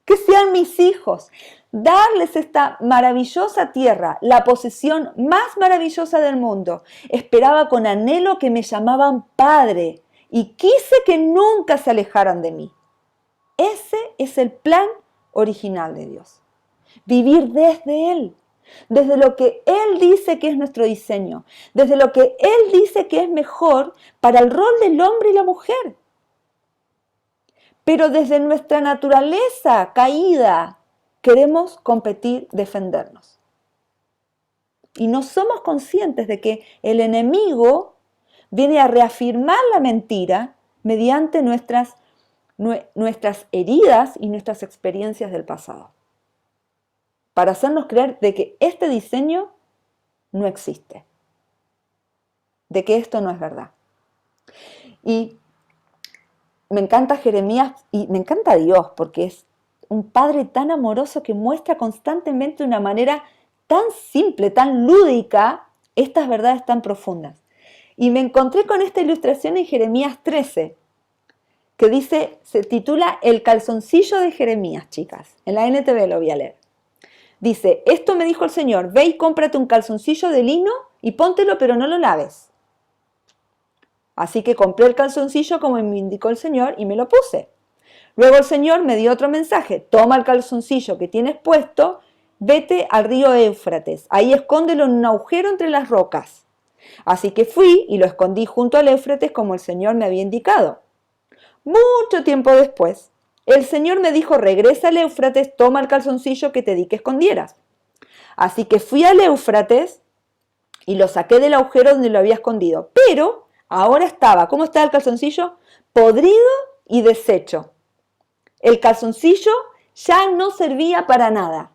Que sean mis hijos. Darles esta maravillosa tierra, la posesión más maravillosa del mundo. Esperaba con anhelo que me llamaban Padre y quise que nunca se alejaran de mí. Ese es el plan original de Dios. Vivir desde Él, desde lo que Él dice que es nuestro diseño, desde lo que Él dice que es mejor para el rol del hombre y la mujer. Pero desde nuestra naturaleza caída queremos competir, defendernos. Y no somos conscientes de que el enemigo viene a reafirmar la mentira mediante nuestras heridas y nuestras experiencias del pasado, para hacernos creer de que este diseño no existe, de que esto no es verdad. Y me encanta Jeremías y me encanta Dios, porque es un Padre tan amoroso que muestra constantemente de una manera tan simple, tan lúdica, estas verdades tan profundas. Y me encontré con esta ilustración en Jeremías 13, que dice, se titula El calzoncillo de Jeremías, chicas. En la NTV lo voy a leer. Dice, esto me dijo el Señor, ve y cómprate un calzoncillo de lino y póntelo, pero no lo laves. Así que compré el calzoncillo como me indicó el Señor y me lo puse. Luego el Señor me dio otro mensaje, toma el calzoncillo que tienes puesto, vete al río Éufrates, ahí escóndelo en un agujero entre las rocas. Así que fui y lo escondí junto al Éufrates como el Señor me había indicado. Mucho tiempo después, el Señor me dijo, regresa al Éufrates, toma el calzoncillo que te di que escondieras. Así que fui al Éufrates y lo saqué del agujero donde lo había escondido. Pero ahora estaba, ¿cómo estaba el calzoncillo? Podrido y deshecho. El calzoncillo ya no servía para nada.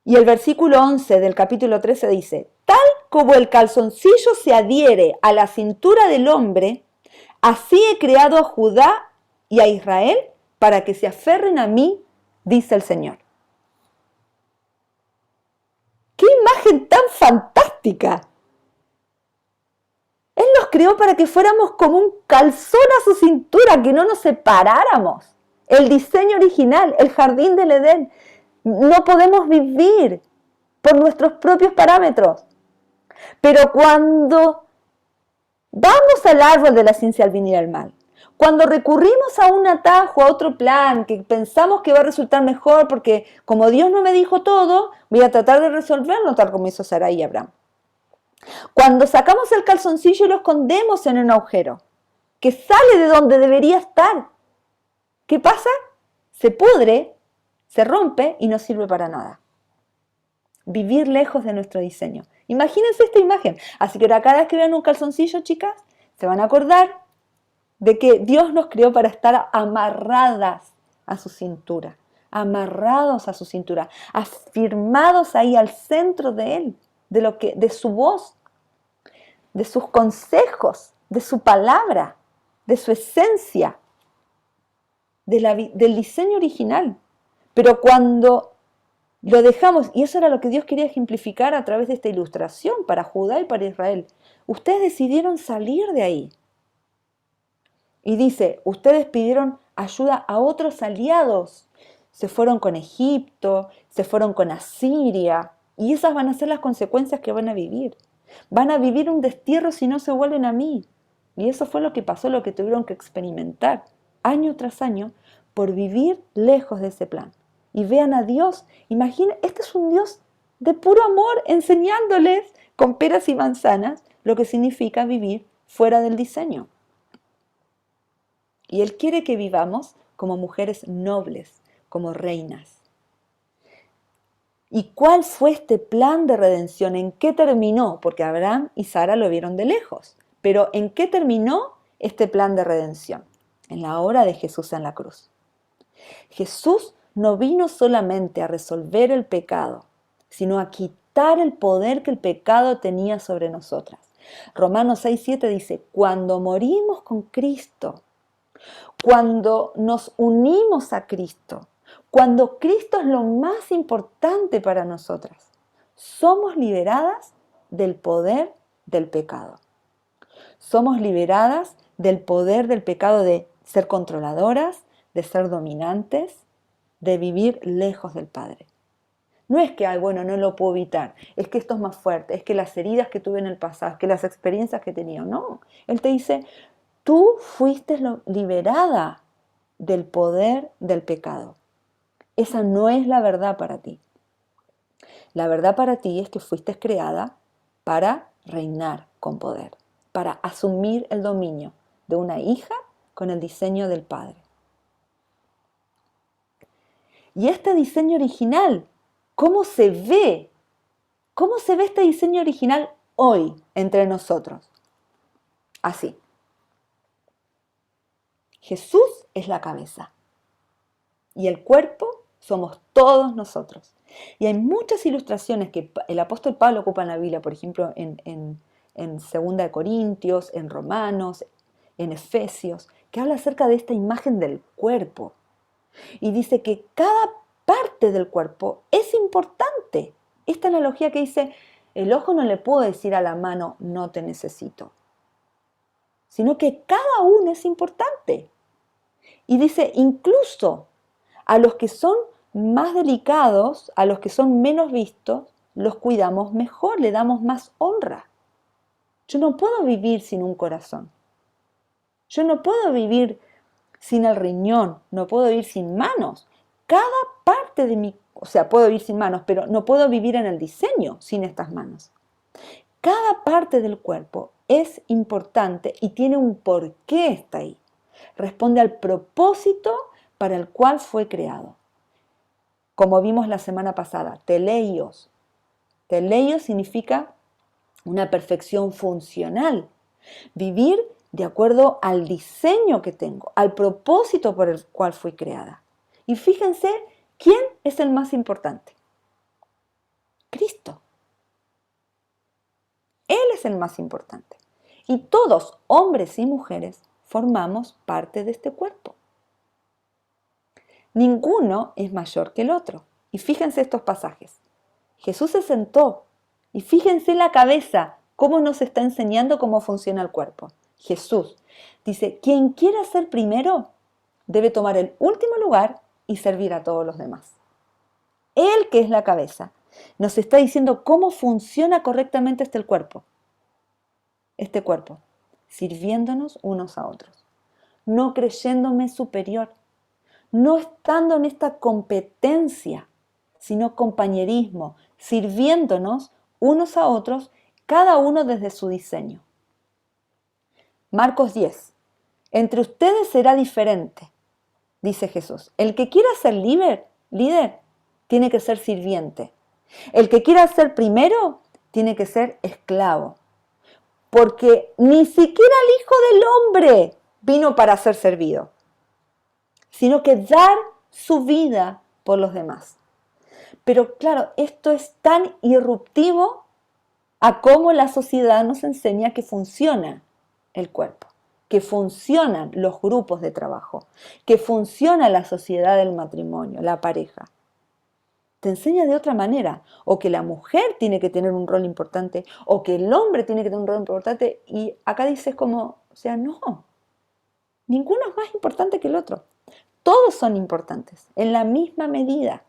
Y el versículo 11 del capítulo 13 dice, tal como el calzoncillo se adhiere a la cintura del hombre, así he creado a Judá y a Israel para que se aferren a mí, dice el Señor. ¡Qué imagen tan fantástica! Él nos creó para que fuéramos como un calzón a su cintura, que no nos separáramos. El diseño original, el jardín del Edén. No podemos vivir por nuestros propios parámetros. Pero cuando vamos al árbol de la ciencia del bien y del mal, cuando recurrimos a un atajo, a otro plan, que pensamos que va a resultar mejor, porque como Dios no me dijo todo, voy a tratar de resolverlo tal como hizo Sarai y Abraham. Cuando sacamos el calzoncillo y lo escondemos en un agujero, que sale de donde debería estar, ¿qué pasa? Se pudre, se rompe y no sirve para nada. Vivir lejos de nuestro diseño. Imagínense esta imagen. Así que ahora cada vez que vean un calzoncillo, chicas, se van a acordar de que Dios nos creó para estar amarradas a su cintura, amarrados a su cintura, afirmados ahí al centro de Él, de su voz, de sus consejos, de su palabra, de su esencia, del diseño original. Pero cuando lo dejamos, y eso era lo que Dios quería ejemplificar a través de esta ilustración para Judá y para Israel, ustedes decidieron salir de ahí. Y dice, ustedes pidieron ayuda a otros aliados. Se fueron con Egipto, se fueron con Asiria, y esas van a ser las consecuencias que van a vivir. Van a vivir un destierro si no se vuelven a mí. Y eso fue lo que pasó, lo que tuvieron que experimentar año tras año por vivir lejos de ese plan. Y vean a Dios, imaginen, este es un Dios de puro amor, enseñándoles con peras y manzanas lo que significa vivir fuera del diseño. Y Él quiere que vivamos como mujeres nobles, como reinas. ¿Y cuál fue este plan de redención? ¿En qué terminó? Porque Abraham y Sara lo vieron de lejos. Pero ¿en qué terminó este plan de redención? En la obra de Jesús en la cruz. Jesús no vino solamente a resolver el pecado, sino a quitar el poder que el pecado tenía sobre nosotras. Romanos 6:7 dice, cuando morimos con Cristo, cuando nos unimos a Cristo, cuando Cristo es lo más importante para nosotras, somos liberadas del poder del pecado. Somos liberadas del poder del pecado de ser controladoras, de ser dominantes, de vivir lejos del Padre. No es que, ay, bueno, no lo puedo evitar, es que esto es más fuerte, es que las heridas que tuve en el pasado, es que las experiencias que he tenido. No, Él te dice, tú fuiste liberada del poder del pecado. Esa no es la verdad para ti. La verdad para ti es que fuiste creada para reinar con poder, para asumir el dominio de una hija con el diseño del Padre. Y este diseño original, ¿cómo se ve? ¿Cómo se ve este diseño original hoy entre nosotros? Así. Jesús es la cabeza y el cuerpo somos todos nosotros. Y hay muchas ilustraciones que el apóstol Pablo ocupa en la Biblia, por ejemplo, en 2 Corintios, en Romanos, en Efesios, que habla acerca de esta imagen del cuerpo. Y dice que cada parte del cuerpo es importante. Esta analogía que dice, el ojo no le puede decir a la mano, no te necesito, sino que cada uno es importante. Y dice, incluso a los que son más delicados, a los que son menos vistos, los cuidamos mejor, le damos más honra. Yo no puedo vivir sin un corazón. Yo no puedo vivir sin el riñón, no puedo vivir sin manos. Cada parte de mi, o sea, puedo vivir sin manos, pero no puedo vivir en el diseño sin estas manos. Cada parte del cuerpo es importante y tiene un porqué está ahí. Responde al propósito para el cual fue creado. Como vimos la semana pasada, teleios. Teleios significa una perfección funcional. Vivir de acuerdo al diseño que tengo, al propósito por el cual fui creada. Y fíjense, ¿quién es el más importante? Cristo. Él es el más importante. Y todos, hombres y mujeres, formamos parte de este cuerpo. Ninguno es mayor que el otro. Y fíjense estos pasajes. Jesús se sentó y fíjense la cabeza, cómo nos está enseñando cómo funciona el cuerpo. Jesús dice, quien quiera ser primero debe tomar el último lugar y servir a todos los demás. Él, que es la cabeza, nos está diciendo cómo funciona correctamente este cuerpo, sirviéndonos unos a otros, no creyéndome superior, no estando en esta competencia, sino compañerismo, sirviéndonos unos a otros, cada uno desde su diseño. Marcos 10. Entre ustedes será diferente, dice Jesús. El que quiera ser líder, tiene que ser sirviente. El que quiera ser primero, tiene que ser esclavo. Porque ni siquiera el Hijo del Hombre vino para ser servido, sino que dar su vida por los demás. Pero claro, esto es tan irruptivo a cómo la sociedad nos enseña que funciona el cuerpo, que funcionan los grupos de trabajo, que funciona la sociedad del matrimonio, la pareja. Te enseña de otra manera, o que la mujer tiene que tener un rol importante, o que el hombre tiene que tener un rol importante, y acá dices como, o sea, no, ninguno es más importante que el otro. Todos son importantes, en la misma medida,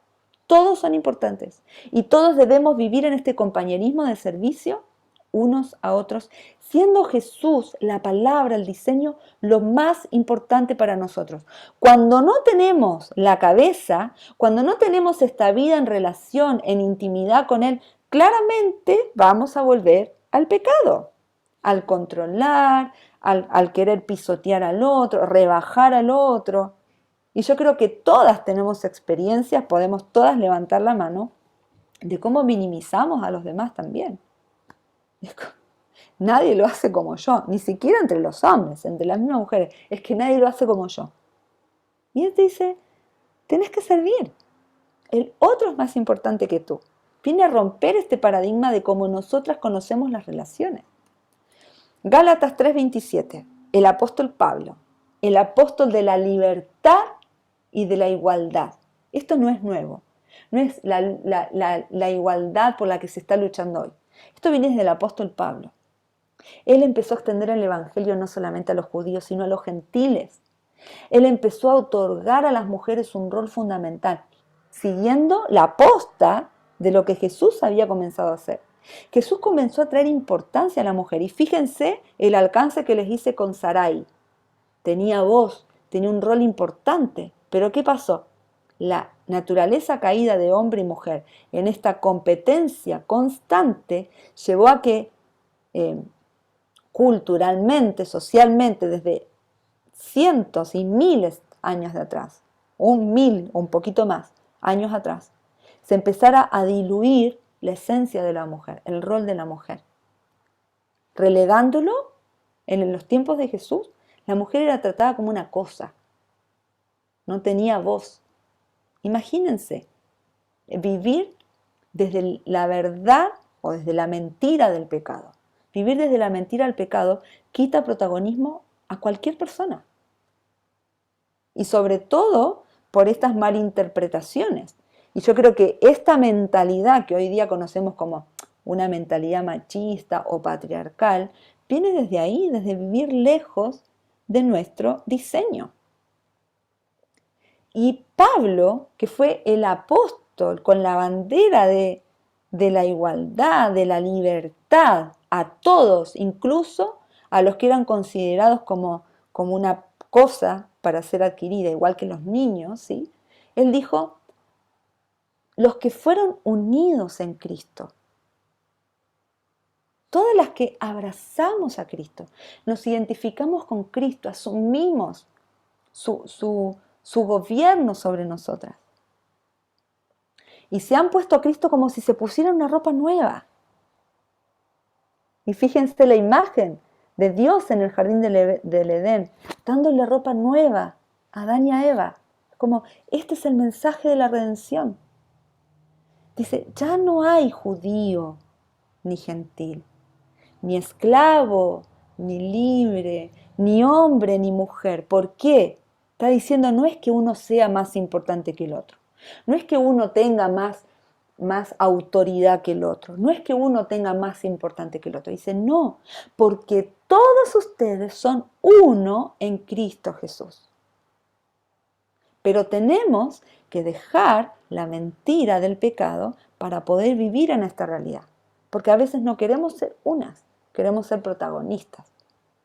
todos son importantes, y todos debemos vivir en este compañerismo de servicio unos a otros, siendo Jesús, la palabra, el diseño, lo más importante para nosotros. Cuando no tenemos la cabeza, cuando no tenemos esta vida en relación, en intimidad con Él, claramente vamos a volver al pecado, al controlar, al querer pisotear al otro, rebajar al otro. Y yo creo que todas tenemos experiencias, podemos todas levantar la mano, de cómo minimizamos a los demás también. Nadie lo hace como yo, ni siquiera entre los hombres, entre las mismas mujeres, es que nadie lo hace como yo. Y Él te dice, tenés que servir. El otro es más importante que tú. Viene a romper este paradigma de cómo nosotras conocemos las relaciones. Gálatas 3:27, el apóstol Pablo, el apóstol de la libertad y de la igualdad. Esto no es nuevo, no es la igualdad por la que se está luchando hoy. Esto viene desde el apóstol Pablo. Él empezó a extender el evangelio no solamente a los judíos, sino a los gentiles. Él empezó a otorgar a las mujeres un rol fundamental, siguiendo la posta de lo que Jesús había comenzado a hacer. Jesús comenzó a traer importancia a la mujer. Y fíjense el alcance que les hice con Sarai. Tenía voz, tenía un rol importante. Pero ¿qué pasó? La naturaleza caída de hombre y mujer en esta competencia constante llevó a que culturalmente, socialmente, desde cientos y miles de años de atrás, mil o un poquito más años atrás, se empezara a diluir la esencia de la mujer, el rol de la mujer. Relegándolo, en los tiempos de Jesús, la mujer era tratada como una cosa, no tenía voz. Imagínense, vivir desde la verdad o desde la mentira del pecado. Vivir desde la mentira al pecado quita protagonismo a cualquier persona. Y sobre todo por estas malinterpretaciones. Y yo creo que esta mentalidad que hoy día conocemos como una mentalidad machista o patriarcal, viene desde ahí, desde vivir lejos de nuestro diseño. Y Pablo, que fue el apóstol con la bandera de la igualdad, de la libertad, a todos, incluso a los que eran considerados como una cosa para ser adquirida, igual que los niños, ¿sí? Él dijo, los que fueron unidos en Cristo, todas las que abrazamos a Cristo, nos identificamos con Cristo, asumimos su gobierno sobre nosotras. Y se han puesto a Cristo como si se pusieran una ropa nueva. Y fíjense la imagen de Dios en el jardín del Edén, dándole ropa nueva a Adán y a Eva. Como, este es el mensaje de la redención. Dice, ya no hay judío ni gentil, ni esclavo, ni libre, ni hombre, ni mujer. ¿Por qué? Está diciendo, no es que uno sea más importante que el otro. No es que uno tenga más autoridad que el otro. No es que uno tenga más importante que el otro. Dice, no, porque todos ustedes son uno en Cristo Jesús. Pero tenemos que dejar la mentira del pecado para poder vivir en esta realidad. Porque a veces no queremos ser unas, queremos ser protagonistas,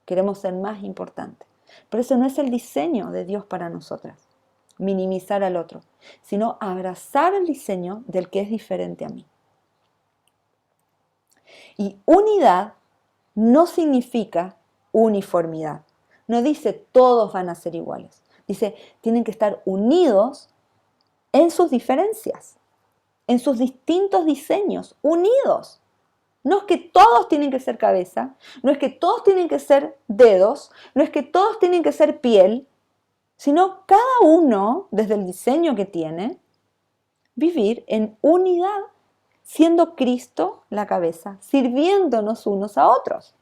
queremos ser más importantes. Pero eso no es el diseño de Dios para nosotras, minimizar al otro, sino abrazar el diseño del que es diferente a mí. Y unidad no significa uniformidad. No dice todos van a ser iguales. Dice, tienen que estar unidos en sus diferencias, en sus distintos diseños, unidos. No es que todos tienen que ser cabeza, no es que todos tienen que ser dedos, no es que todos tienen que ser piel, sino cada uno, desde el diseño que tiene, vivir en unidad, siendo Cristo la cabeza, sirviéndonos unos a otros.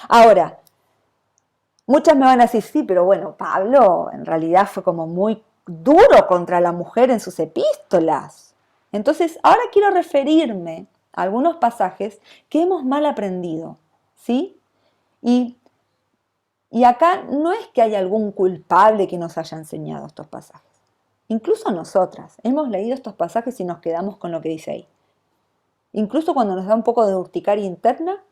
Ahora, muchas me van a decir, sí, pero bueno, Pablo en realidad fue como muy duro contra la mujer en sus epístolas. Entonces, ahora quiero referirme a algunos pasajes que hemos mal aprendido, ¿sí? Y acá no es que haya algún culpable que nos haya enseñado estos pasajes. Incluso nosotras hemos leído estos pasajes y nos quedamos con lo que dice ahí. incluso cuando nos da un poco de urticaria interna,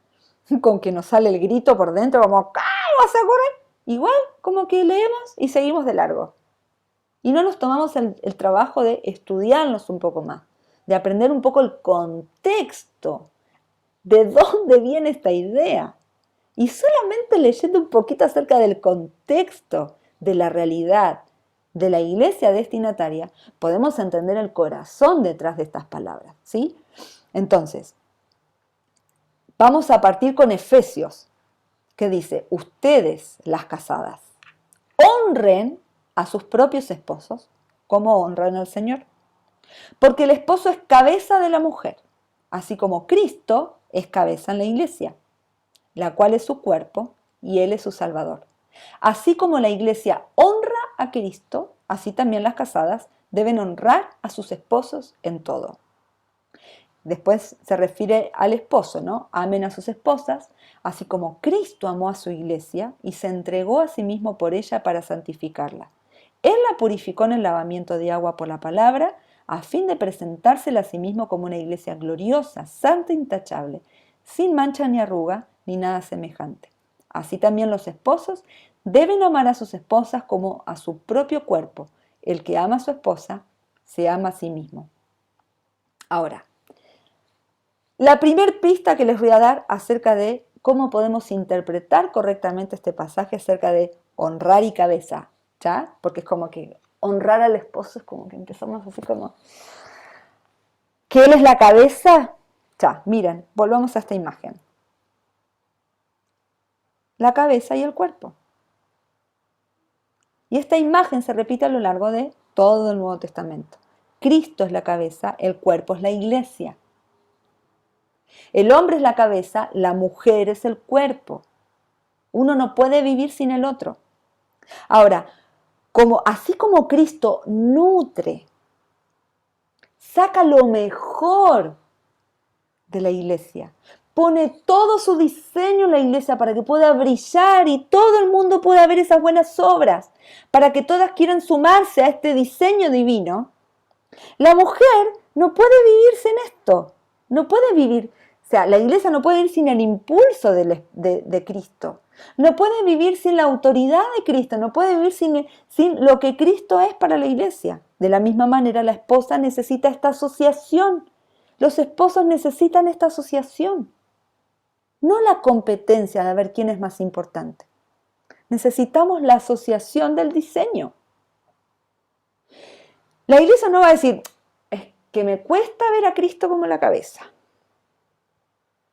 con que nos sale el grito por dentro, como ¡ay, vas a correr! Igual, como que leemos y seguimos de largo. Y no nos tomamos el trabajo de estudiarnos un poco más, de aprender un poco el contexto, de dónde viene esta idea. Y solamente leyendo un poquito acerca del contexto, de la realidad, de la iglesia destinataria, podemos entender el corazón detrás de estas palabras, ¿sí? Entonces, vamos a partir con Efesios, que dice, ustedes, las casadas, honren a sus propios esposos como honran al Señor. Porque el esposo es cabeza de la mujer, así como Cristo es cabeza en la iglesia, la cual es su cuerpo y Él es su Salvador. Así como la iglesia honra a Cristo, así también las casadas deben honrar a sus esposos en todo. Después se refiere al esposo, ¿no? Amen a sus esposas, así como Cristo amó a su iglesia y se entregó a sí mismo por ella para santificarla. Él la purificó en el lavamiento de agua por la palabra, a fin de presentársela a sí mismo como una iglesia gloriosa, santa e intachable, sin mancha ni arruga, ni nada semejante. Así también los esposos deben amar a sus esposas como a su propio cuerpo. El que ama a su esposa, se ama a sí mismo. Ahora, la primer pista que les voy a dar acerca de cómo podemos interpretar correctamente este pasaje acerca de honrar y cabeza, ¿ya? Porque es como que honrar al esposo es como que empezamos así como que él es la cabeza. Ya, miren, volvamos a esta imagen. La cabeza y el cuerpo. Y esta imagen se repite a lo largo de todo el Nuevo Testamento. Cristo es la cabeza, el cuerpo es la iglesia. El hombre es la cabeza, la mujer es el cuerpo. Uno no puede vivir sin el otro. Ahora, así como Cristo nutre, saca lo mejor de la iglesia, pone todo su diseño en la iglesia para que pueda brillar y todo el mundo pueda ver esas buenas obras, para que todas quieran sumarse a este diseño divino, la mujer no puede vivir sin esto, no puede vivir, o sea, la iglesia no puede vivir sin el impulso de Cristo, no puede vivir sin la autoridad de Cristo, no puede vivir sin lo que Cristo es para la iglesia. De la misma manera, la esposa necesita esta asociación, los esposos necesitan esta asociación, no la competencia de ver quién es más importante. Necesitamos la asociación del diseño. La iglesia no va a decir, es que me cuesta ver a Cristo como la cabeza,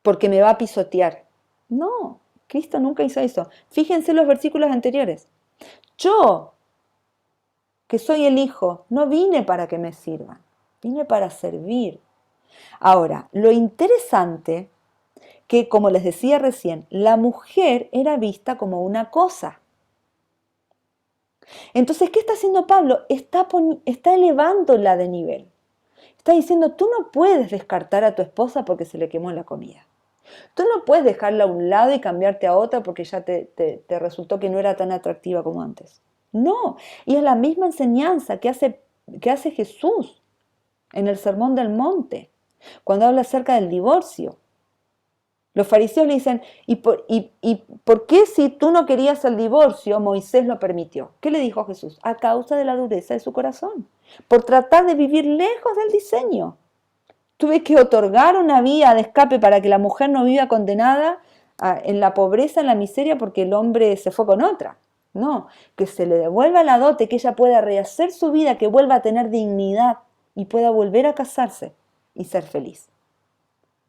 porque me va a pisotear. No, Cristo nunca hizo eso. Fíjense los versículos anteriores. Yo, que soy el Hijo, no vine para que me sirvan, vine para servir. Ahora, lo interesante que, como les decía recién, la mujer era vista como una cosa. Entonces, ¿qué está haciendo Pablo? Está elevándola de nivel. Está diciendo, tú no puedes descartar a tu esposa porque se le quemó la comida. Tú no puedes dejarla a un lado y cambiarte a otra porque ya te resultó que no era tan atractiva como antes. No, y es la misma enseñanza que hace Jesús en el Sermón del Monte, cuando habla acerca del divorcio. Los fariseos le dicen, ¿y por qué si tú no querías el divorcio, Moisés lo permitió? ¿Qué le dijo Jesús? A causa de la dureza de su corazón, por tratar de vivir lejos del diseño. Tuve que otorgar una vía de escape para que la mujer no viva condenada en la pobreza, en la miseria, porque el hombre se fue con otra. No, que se le devuelva la dote, que ella pueda rehacer su vida, que vuelva a tener dignidad y pueda volver a casarse y ser feliz.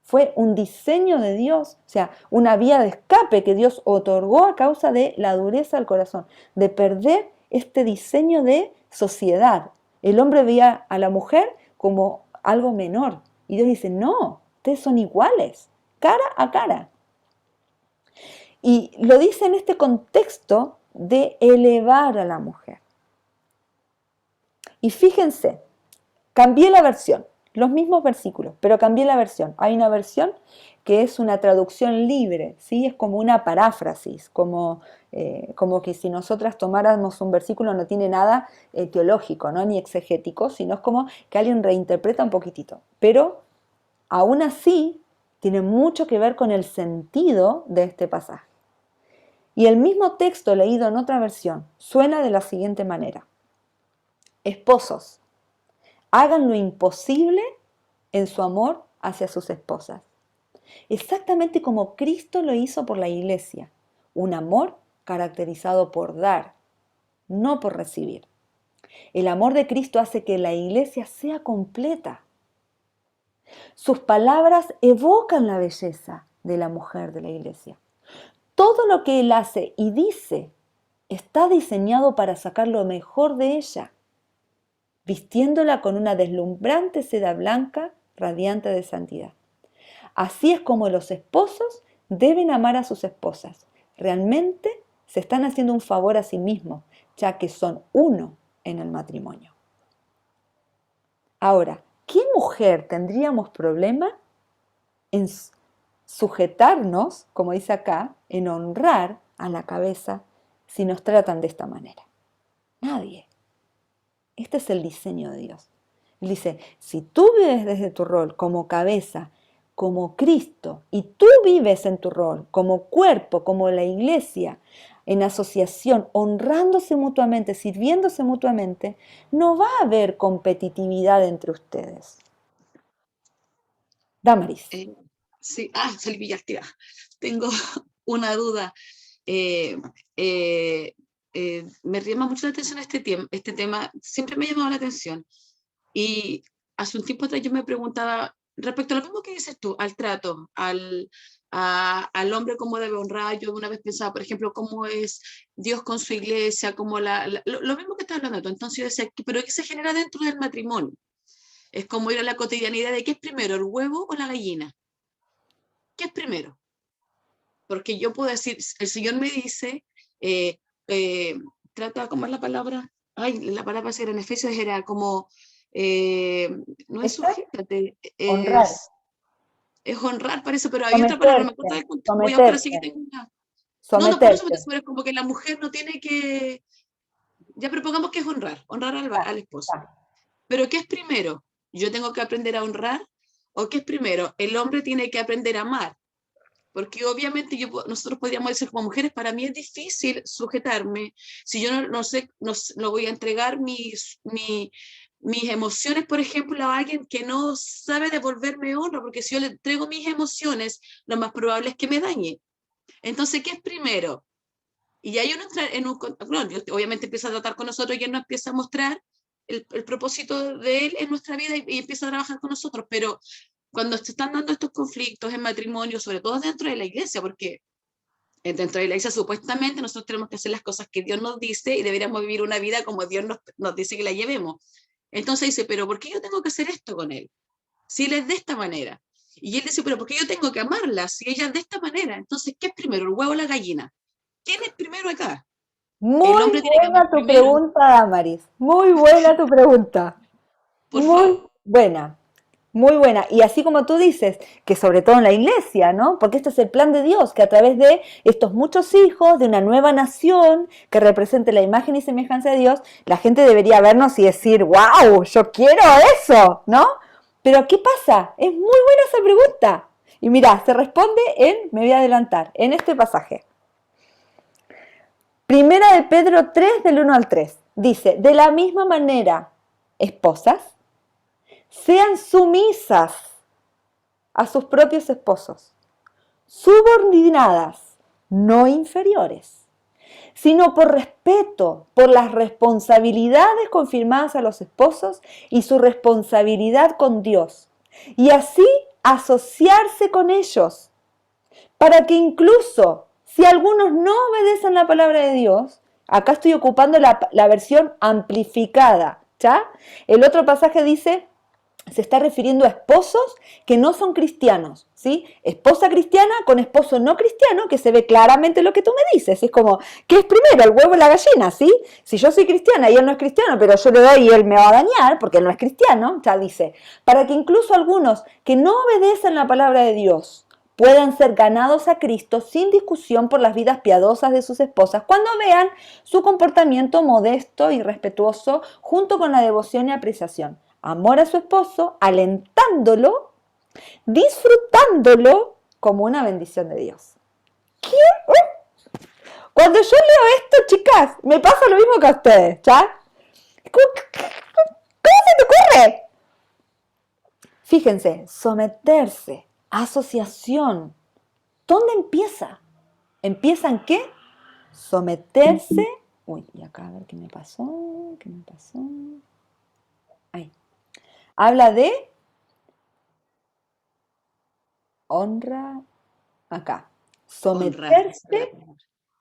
Fue un diseño de Dios, o sea, una vía de escape que Dios otorgó a causa de la dureza del corazón, de perder este diseño de sociedad. El hombre veía a la mujer como algo menor y Dios dice, no, ustedes son iguales, cara a cara. Y lo dice en este contexto de elevar a la mujer. Y fíjense, cambié la versión. Los mismos versículos, pero cambié la versión. Hay una versión que es una traducción libre, ¿sí? Es como una paráfrasis, como que si nosotras tomáramos un versículo no tiene nada teológico, ¿no? Ni exegético, sino es como que alguien reinterpreta un poquitito. Pero Aún así, tiene mucho que ver con el sentido de este pasaje. Y el mismo texto leído en otra versión suena de la siguiente manera. Esposos, hagan lo imposible en su amor hacia sus esposas. Exactamente como Cristo lo hizo por la iglesia. Un amor caracterizado por dar, no por recibir. El amor de Cristo hace que la iglesia sea completa. Sus palabras evocan la belleza de la mujer de la iglesia. Todo lo que Él hace y dice está diseñado para sacar lo mejor de ella, vistiéndola con una deslumbrante seda blanca radiante de santidad. Así es como los esposos deben amar a sus esposas. Realmente se están haciendo un favor a sí mismos, ya que son uno en el matrimonio. Ahora, ¿qué mujer tendríamos problema en sujetarnos, como dice acá, en honrar a la cabeza si nos tratan de esta manera? Nadie. Este es el diseño de Dios. Él dice, si tú vives desde tu rol como cabeza, como Cristo, y tú vives en tu rol como cuerpo, como la iglesia, en asociación, honrándose mutuamente, sirviéndose mutuamente, no va a haber competitividad entre ustedes. Damaris. Sí, salí Villaltira. Tengo una duda. Me llama mucho la atención este tema, siempre me ha llamado la atención. Y hace un tiempo atrás yo me preguntaba, respecto a lo mismo que dices tú, al trato, al hombre cómo debe honrar. Yo una vez pensaba, por ejemplo, cómo es Dios con su iglesia, como lo mismo que estás hablando tú. Entonces yo decía, ¿pero qué se genera dentro del matrimonio? Es como ir a la cotidianidad de qué es primero, el huevo o la gallina. ¿Qué es primero? Porque yo puedo decir, el Señor me dice, trata, ¿cómo es la palabra? Ay, la palabra era en Efesios, era como, no es sujétate, honrar. Es honrar, parece, pero hay otra palabra, me acuerdo voy a buscar así que tengo una. No, por eso me es como que la mujer no tiene que, ya propongamos que es honrar al esposo. Pero ¿qué es primero? ¿Yo tengo que aprender a honrar? ¿O qué es primero? El hombre tiene que aprender a amar. Porque obviamente nosotros podríamos decir como mujeres, para mí es difícil sujetarme si yo no voy a entregar mis emociones, por ejemplo, a alguien que no sabe devolverme honra, porque si yo le entrego mis emociones, lo más probable es que me dañe. Entonces, ¿qué es primero? Y ahí uno entra en obviamente empieza a tratar con nosotros y él nos empieza a mostrar el propósito de él en nuestra vida y empieza a trabajar con nosotros, pero cuando se están dando estos conflictos en matrimonio, sobre todo dentro de la iglesia, porque dentro de la iglesia supuestamente nosotros tenemos que hacer las cosas que Dios nos dice y deberíamos vivir una vida como Dios nos dice que la llevemos. Entonces dice, pero ¿por qué yo tengo que hacer esto con él? Si él es de esta manera. Y él dice, pero ¿por qué yo tengo que amarla si ella es de esta manera? Entonces, ¿qué es primero, el huevo o la gallina? ¿Quién es primero acá? Muy buena tu pregunta, Damaris. Muy buena tu pregunta. Muy buena. Muy buena. Y así como tú dices, que sobre todo en la iglesia, ¿no? Porque este es el plan de Dios, que a través de estos muchos hijos, de una nueva nación que represente la imagen y semejanza de Dios, la gente debería vernos y decir, wow, yo quiero eso, ¿no? Pero ¿qué pasa? Es muy buena esa pregunta. Y mira, se responde me voy a adelantar, en este pasaje. Primera de Pedro 3, del 1 al 3. Dice, de la misma manera, esposas, sean sumisas a sus propios esposos, subordinadas, no inferiores, sino por respeto, por las responsabilidades confirmadas a los esposos y su responsabilidad con Dios, y así asociarse con ellos, para que incluso si algunos no obedecen la palabra de Dios, acá estoy ocupando la versión amplificada, ¿ya? El otro pasaje dice, se está refiriendo a esposos que no son cristianos, ¿sí? Esposa cristiana con esposo no cristiano, que se ve claramente lo que tú me dices. Es como, ¿qué es primero, el huevo o la gallina, sí? Si yo soy cristiana y él no es cristiano, pero yo le doy y él me va a dañar, porque él no es cristiano, ya dice, para que incluso algunos que no obedecen la palabra de Dios puedan ser ganados a Cristo sin discusión por las vidas piadosas de sus esposas, cuando vean su comportamiento modesto y respetuoso junto con la devoción y apreciación. Amor a su esposo, alentándolo disfrutándolo como una bendición de Dios. ¿Qué? Cuando yo leo esto, chicas, me pasa lo mismo que a ustedes, ¿ya? ¿Cómo se te ocurre? Fíjense, someterse, asociación. ¿Dónde empieza? ¿Empieza en qué? Someterse. Uy, y acá a ver qué me pasó. Ahí. Habla de honra. Acá.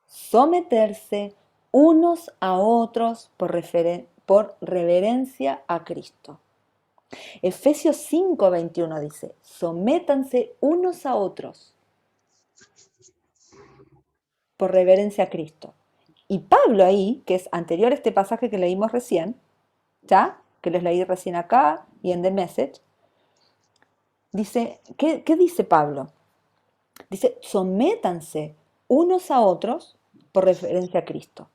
Someterse unos a otros por reverencia a Cristo. Efesios 5:21 dice, sométanse unos a otros por reverencia a Cristo. Y Pablo ahí, que es anterior a este pasaje que leímos recién, ¿ya? Que les leí recién acá y en The Message, dice, ¿qué dice Pablo? Dice, sométanse unos a otros por referencia a Cristo.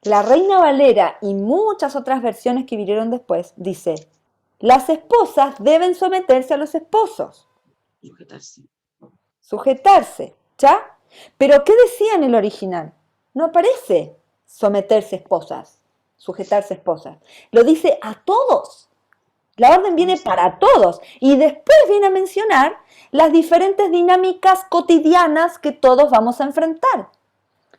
La Reina Valera y muchas otras versiones que vinieron después dice, las esposas deben someterse a los esposos. Sujetarse, ¿ya? Pero ¿qué decía en el original? No aparece someterse esposas, sujetarse esposas. Lo dice a todos. La orden viene para todos. Y después viene a mencionar las diferentes dinámicas cotidianas que todos vamos a enfrentar.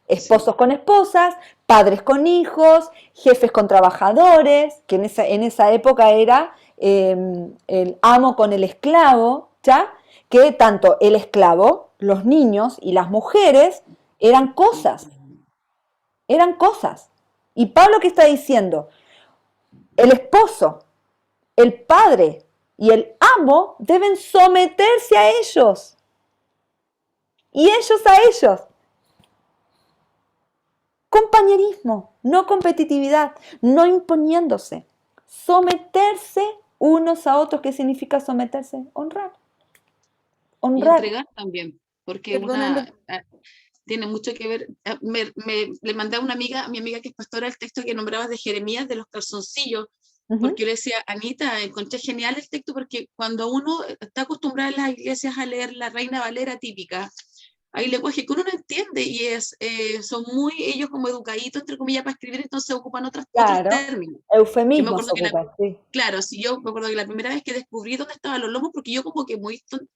Esposos con esposas, padres con hijos, jefes con trabajadores, que en esa época era el amo con el esclavo, ¿ya? Que tanto el esclavo, los niños y las mujeres eran cosas. Eran cosas. Y Pablo, ¿qué está diciendo? El esposo, el padre y el amo deben someterse a ellos. Y ellos a ellos. Compañerismo, no competitividad, no imponiéndose. Someterse unos a otros. ¿Qué significa someterse? Honrar. Honrar. Y entregar también, porque tiene mucho que ver. Le mandé a mi amiga que es pastora, el texto que nombrabas de Jeremías, de los calzoncillos, porque yo le decía, Anita, encontré genial el texto, porque cuando uno está acostumbrado en las iglesias a leer la Reina Valera típica, hay lenguaje que uno no entiende y son muy ellos como educaditos, entre comillas, para escribir, entonces ocupan otros términos. Eufemismos. Claro, si yo me acuerdo que la primera vez que descubrí dónde estaban los lomos, porque yo como que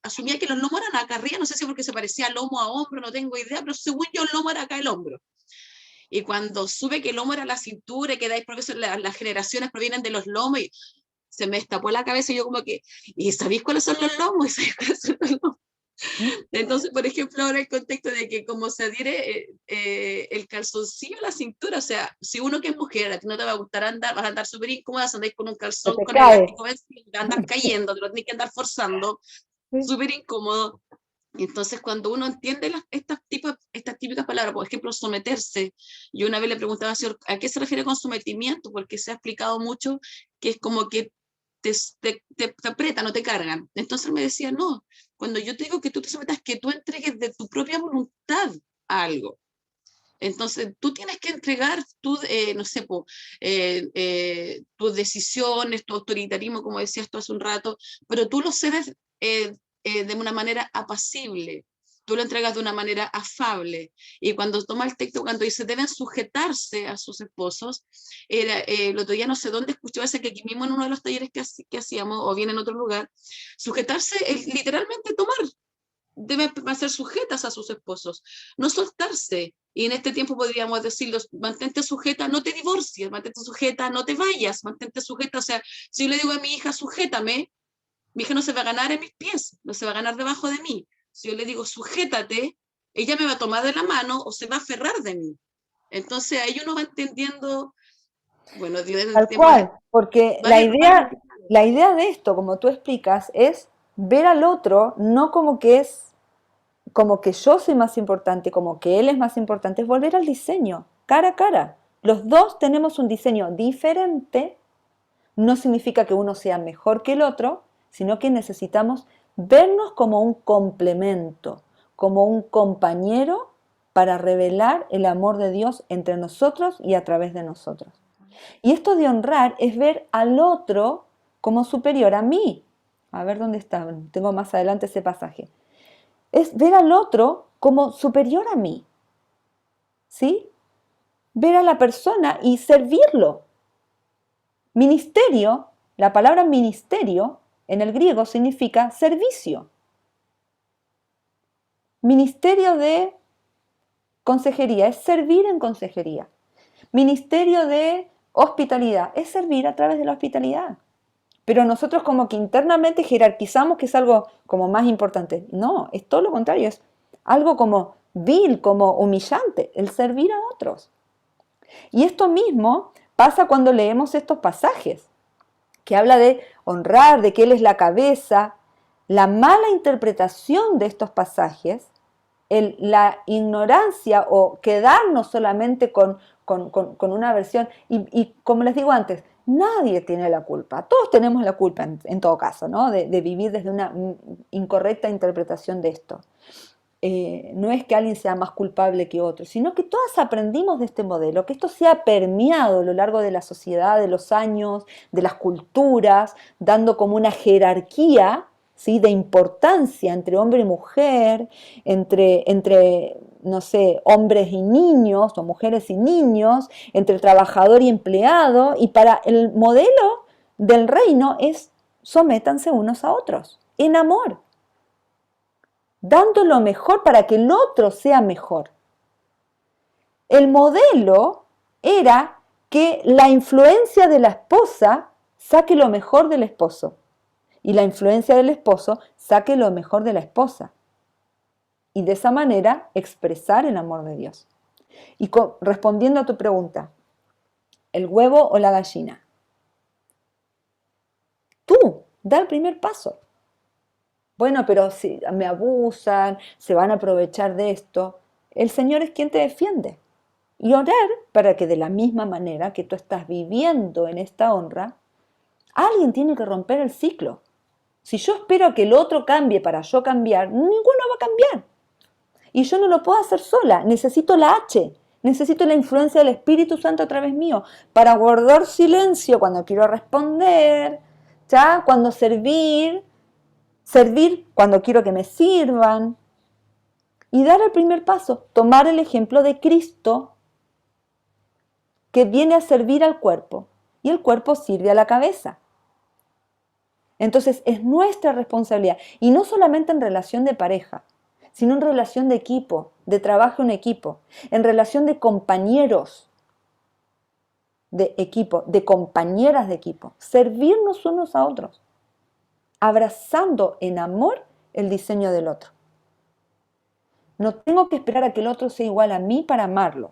asumía que los lomos eran acá arriba, no sé si porque se parecía lomo a hombro, no tengo idea, pero según yo el lomo era acá el hombro. Y cuando supe que el lomo era la cintura y que dais profesor, las generaciones provienen de los lomos, y se me destapó la cabeza y yo como que, ¿y sabéis cuáles son los lomos? Entonces, por ejemplo, ahora el contexto de que como se adhiere el calzoncillo a la cintura, o sea, si uno que es mujer, a ti no te va a gustar andar, vas a andar súper incómoda, andáis con un calzón con el elástico vencido, te andas cayendo, te lo tienes que andar forzando, súper incómodo. Entonces, cuando uno entiende estas típicas palabras, por ejemplo, someterse, yo una vez le preguntaba al Señor, ¿a qué se refiere con sometimiento? Porque se ha explicado mucho que es como que te apretan o te cargan. Entonces me decía, no, cuando yo te digo que tú te sometas, que tú entregues de tu propia voluntad a algo. Entonces tú tienes que entregar no sé, tus decisiones, tu autoritarismo, como decías tú hace un rato, pero tú lo cedes de una manera apacible. Tú lo entregas de una manera afable. Y cuando toma el texto, cuando dice deben sujetarse a sus esposos, el otro día no sé dónde escuché ese que aquí mismo en uno de los talleres que hacíamos, o bien en otro lugar, sujetarse es literalmente tomar. Deben ser sujetas a sus esposos, no soltarse. Y en este tiempo podríamos decirlo, mantente sujeta, no te divorcies, mantente sujeta, no te vayas, mantente sujeta. O sea, si yo le digo a mi hija, sujétame, mi hija no se va a ganar en mis pies, no se va a ganar debajo de mí. Si yo le digo, sujétate, ella me va a tomar de la mano o se va a aferrar de mí. Entonces ahí uno va entendiendo, bueno, tal cual, porque la idea de esto, como tú explicas, es ver al otro no como que yo soy más importante, como que él es más importante, es volver al diseño, cara a cara. Los dos tenemos un diseño diferente, no significa que uno sea mejor que el otro, sino que necesitamos vernos como un complemento, como un compañero para revelar el amor de Dios entre nosotros y a través de nosotros. Y esto de honrar es ver al otro como superior a mí. A ver dónde está, tengo más adelante ese pasaje. Es ver al otro como superior a mí, ¿sí? Ver a la persona y servirlo. Ministerio, la palabra ministerio en el griego significa servicio. Ministerio de consejería es servir en consejería. Ministerio de hospitalidad es servir a través de la hospitalidad. Pero nosotros como que internamente jerarquizamos que es algo como más importante. No, es todo lo contrario, es algo como vil, como humillante, el servir a otros. Y esto mismo pasa cuando leemos estos pasajes, que habla de honrar, de que Él es la cabeza. La mala interpretación de estos pasajes, la ignorancia o quedarnos solamente con una versión, y como les digo antes, nadie tiene la culpa, todos tenemos la culpa en todo caso, ¿no? de vivir desde una incorrecta interpretación de esto. No es que alguien sea más culpable que otro, sino que todas aprendimos de este modelo, que esto se ha permeado a lo largo de la sociedad, de los años, de las culturas, dando como una jerarquía, ¿sí?, de importancia entre hombre y mujer, entre, no sé, hombres y niños o mujeres y niños, entre trabajador y empleado, y para el modelo del reino es sométanse unos a otros, en amor, dando lo mejor para que el otro sea mejor. El modelo era que la influencia de la esposa saque lo mejor del esposo y la influencia del esposo saque lo mejor de la esposa. Y de esa manera expresar el amor de Dios. Y respondiendo a tu pregunta, ¿el huevo o la gallina? Tú, da el primer paso. Bueno, pero si me abusan, se van a aprovechar de esto, el Señor es quien te defiende. Y orar para que de la misma manera que tú estás viviendo en esta honra, alguien tiene que romper el ciclo. Si yo espero que el otro cambie para yo cambiar, ninguno va a cambiar. Y yo no lo puedo hacer sola, necesito la H, necesito la influencia del Espíritu Santo a través mío para guardar silencio cuando quiero responder, ¿ya? Cuando servir cuando quiero que me sirvan, y dar el primer paso, tomar el ejemplo de Cristo, que viene a servir al cuerpo, y el cuerpo sirve a la cabeza. Entonces es nuestra responsabilidad, y no solamente en relación de pareja, sino en relación de equipo, de trabajo en equipo, en relación de compañeros de equipo, de compañeras de equipo, servirnos unos a otros, abrazando en amor el diseño del otro. No tengo que esperar a que el otro sea igual a mí para amarlo.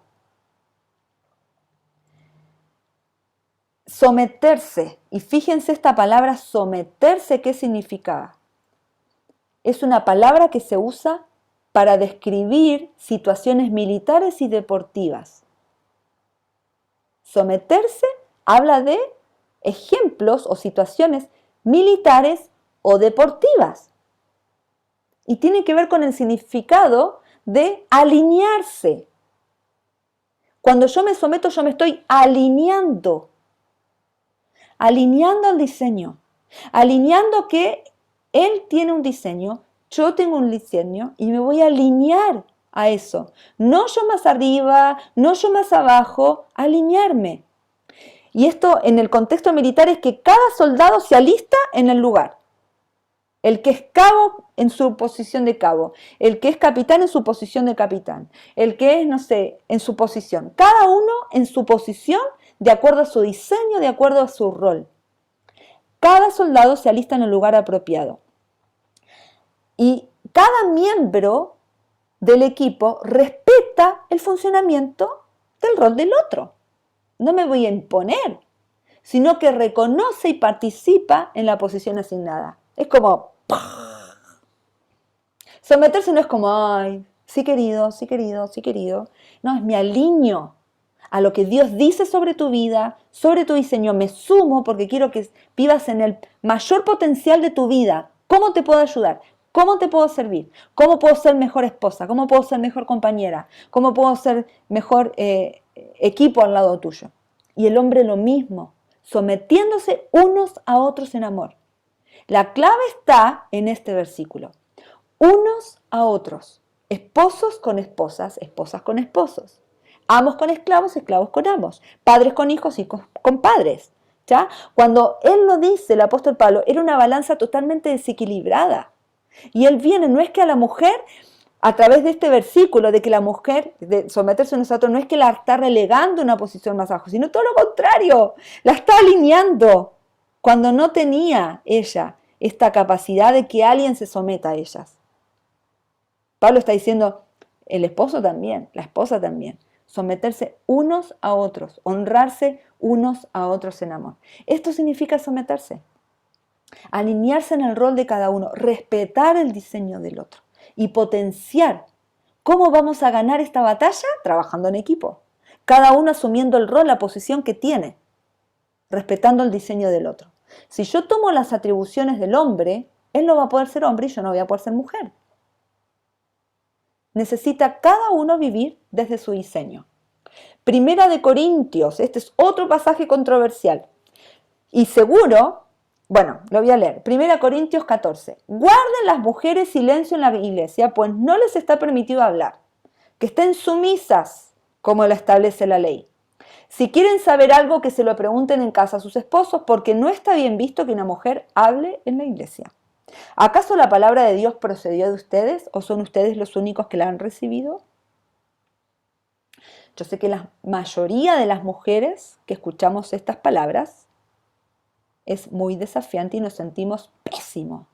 Someterse, y fíjense esta palabra someterse, ¿qué significaba? Es una palabra que se usa para describir situaciones militares y deportivas. Someterse habla de ejemplos o situaciones militares o deportivas. Y tiene que ver con el significado de alinearse. Cuando yo me someto, yo me estoy alineando al diseño, alineando que él tiene un diseño, yo tengo un diseño y me voy a alinear a eso. No yo más arriba, no yo más abajo, alinearme. Y esto en el contexto militar es que cada soldado se alista en el lugar. El que es cabo en su posición de cabo, el que es capitán en su posición de capitán, el que es, no sé, en su posición. Cada uno en su posición de acuerdo a su diseño, de acuerdo a su rol. Cada soldado se alista en el lugar apropiado. Y cada miembro del equipo respeta el funcionamiento del rol del otro. No me voy a imponer, sino que reconoce y participa en la posición asignada. Es como... Someterse no es como, ay, sí querido, sí querido, sí querido. No, es me alineo a lo que Dios dice sobre tu vida, sobre tu diseño. Me sumo porque quiero que vivas en el mayor potencial de tu vida. ¿Cómo te puedo ayudar? ¿Cómo te puedo servir? ¿Cómo puedo ser mejor esposa? ¿Cómo puedo ser mejor compañera? ¿Cómo puedo ser mejor equipo al lado tuyo? Y el hombre lo mismo, sometiéndose unos a otros en amor. La clave está en este versículo. Unos a otros, esposos con esposas, esposas con esposos, amos con esclavos, esclavos con amos, padres con hijos, hijos con padres. ¿Ya? Cuando él lo dice, el apóstol Pablo, era una balanza totalmente desequilibrada. Y él viene, no es que a la mujer, a través de este versículo, de que la mujer, de someterse a nosotros, no es que la está relegando a una posición más abajo, sino todo lo contrario, la está alineando cuando no tenía ella esta capacidad de que alguien se someta a ellas. Pablo está diciendo, el esposo también, la esposa también, someterse unos a otros, honrarse unos a otros en amor. Esto significa someterse, alinearse en el rol de cada uno, respetar el diseño del otro y potenciar. ¿Cómo vamos a ganar esta batalla? Trabajando en equipo, cada uno asumiendo el rol, la posición que tiene, respetando el diseño del otro. Si yo tomo las atribuciones del hombre, él no va a poder ser hombre y yo no voy a poder ser mujer. Necesita cada uno vivir desde su diseño. Primera de Corintios, este es otro pasaje controversial. Y seguro, bueno, lo voy a leer. Primera Corintios 14. Guarden las mujeres silencio en la iglesia, pues no les está permitido hablar. Que estén sumisas, como lo establece la ley. Si quieren saber algo, que se lo pregunten en casa a sus esposos, porque no está bien visto que una mujer hable en la iglesia. ¿Acaso la palabra de Dios procedió de ustedes o son ustedes los únicos que la han recibido? Yo sé que la mayoría de las mujeres que escuchamos estas palabras es muy desafiante y nos sentimos pésimos.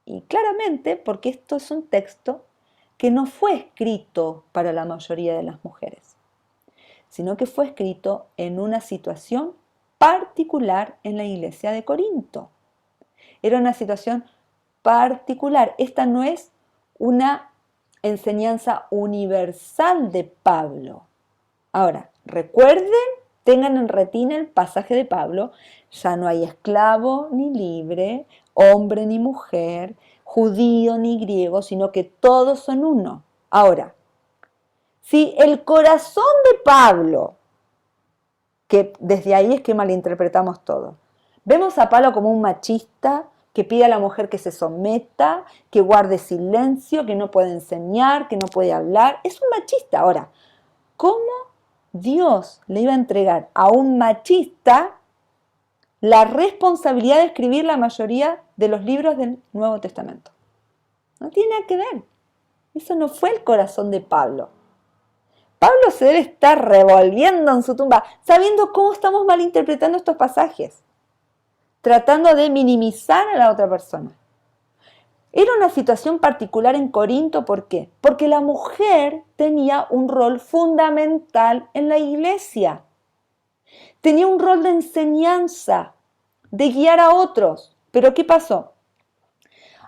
Y claramente porque esto es un texto que no fue escrito para la mayoría de las mujeres, sino que fue escrito en una situación particular en la iglesia de Corinto. Era una situación particular. Esta no es una enseñanza universal de Pablo. Ahora, recuerden, tengan en retina el pasaje de Pablo. Ya no hay esclavo ni libre, hombre ni mujer, judío ni griego, sino que todos son uno. Ahora, si el corazón de Pablo, que desde ahí es que malinterpretamos todo, vemos a Pablo como un machista que pide a la mujer que se someta, que guarde silencio, que no puede enseñar, que no puede hablar. Es un machista. Ahora, ¿cómo Dios le iba a entregar a un machista la responsabilidad de escribir la mayoría de los libros del Nuevo Testamento? No tiene nada que ver. Eso no fue el corazón de Pablo. Pablo se debe estar revolviendo en su tumba, sabiendo cómo estamos malinterpretando estos pasajes, tratando de minimizar a la otra persona. Era una situación particular en Corinto, ¿por qué? Porque la mujer tenía un rol fundamental en la iglesia. Tenía un rol de enseñanza, de guiar a otros. Pero ¿qué pasó?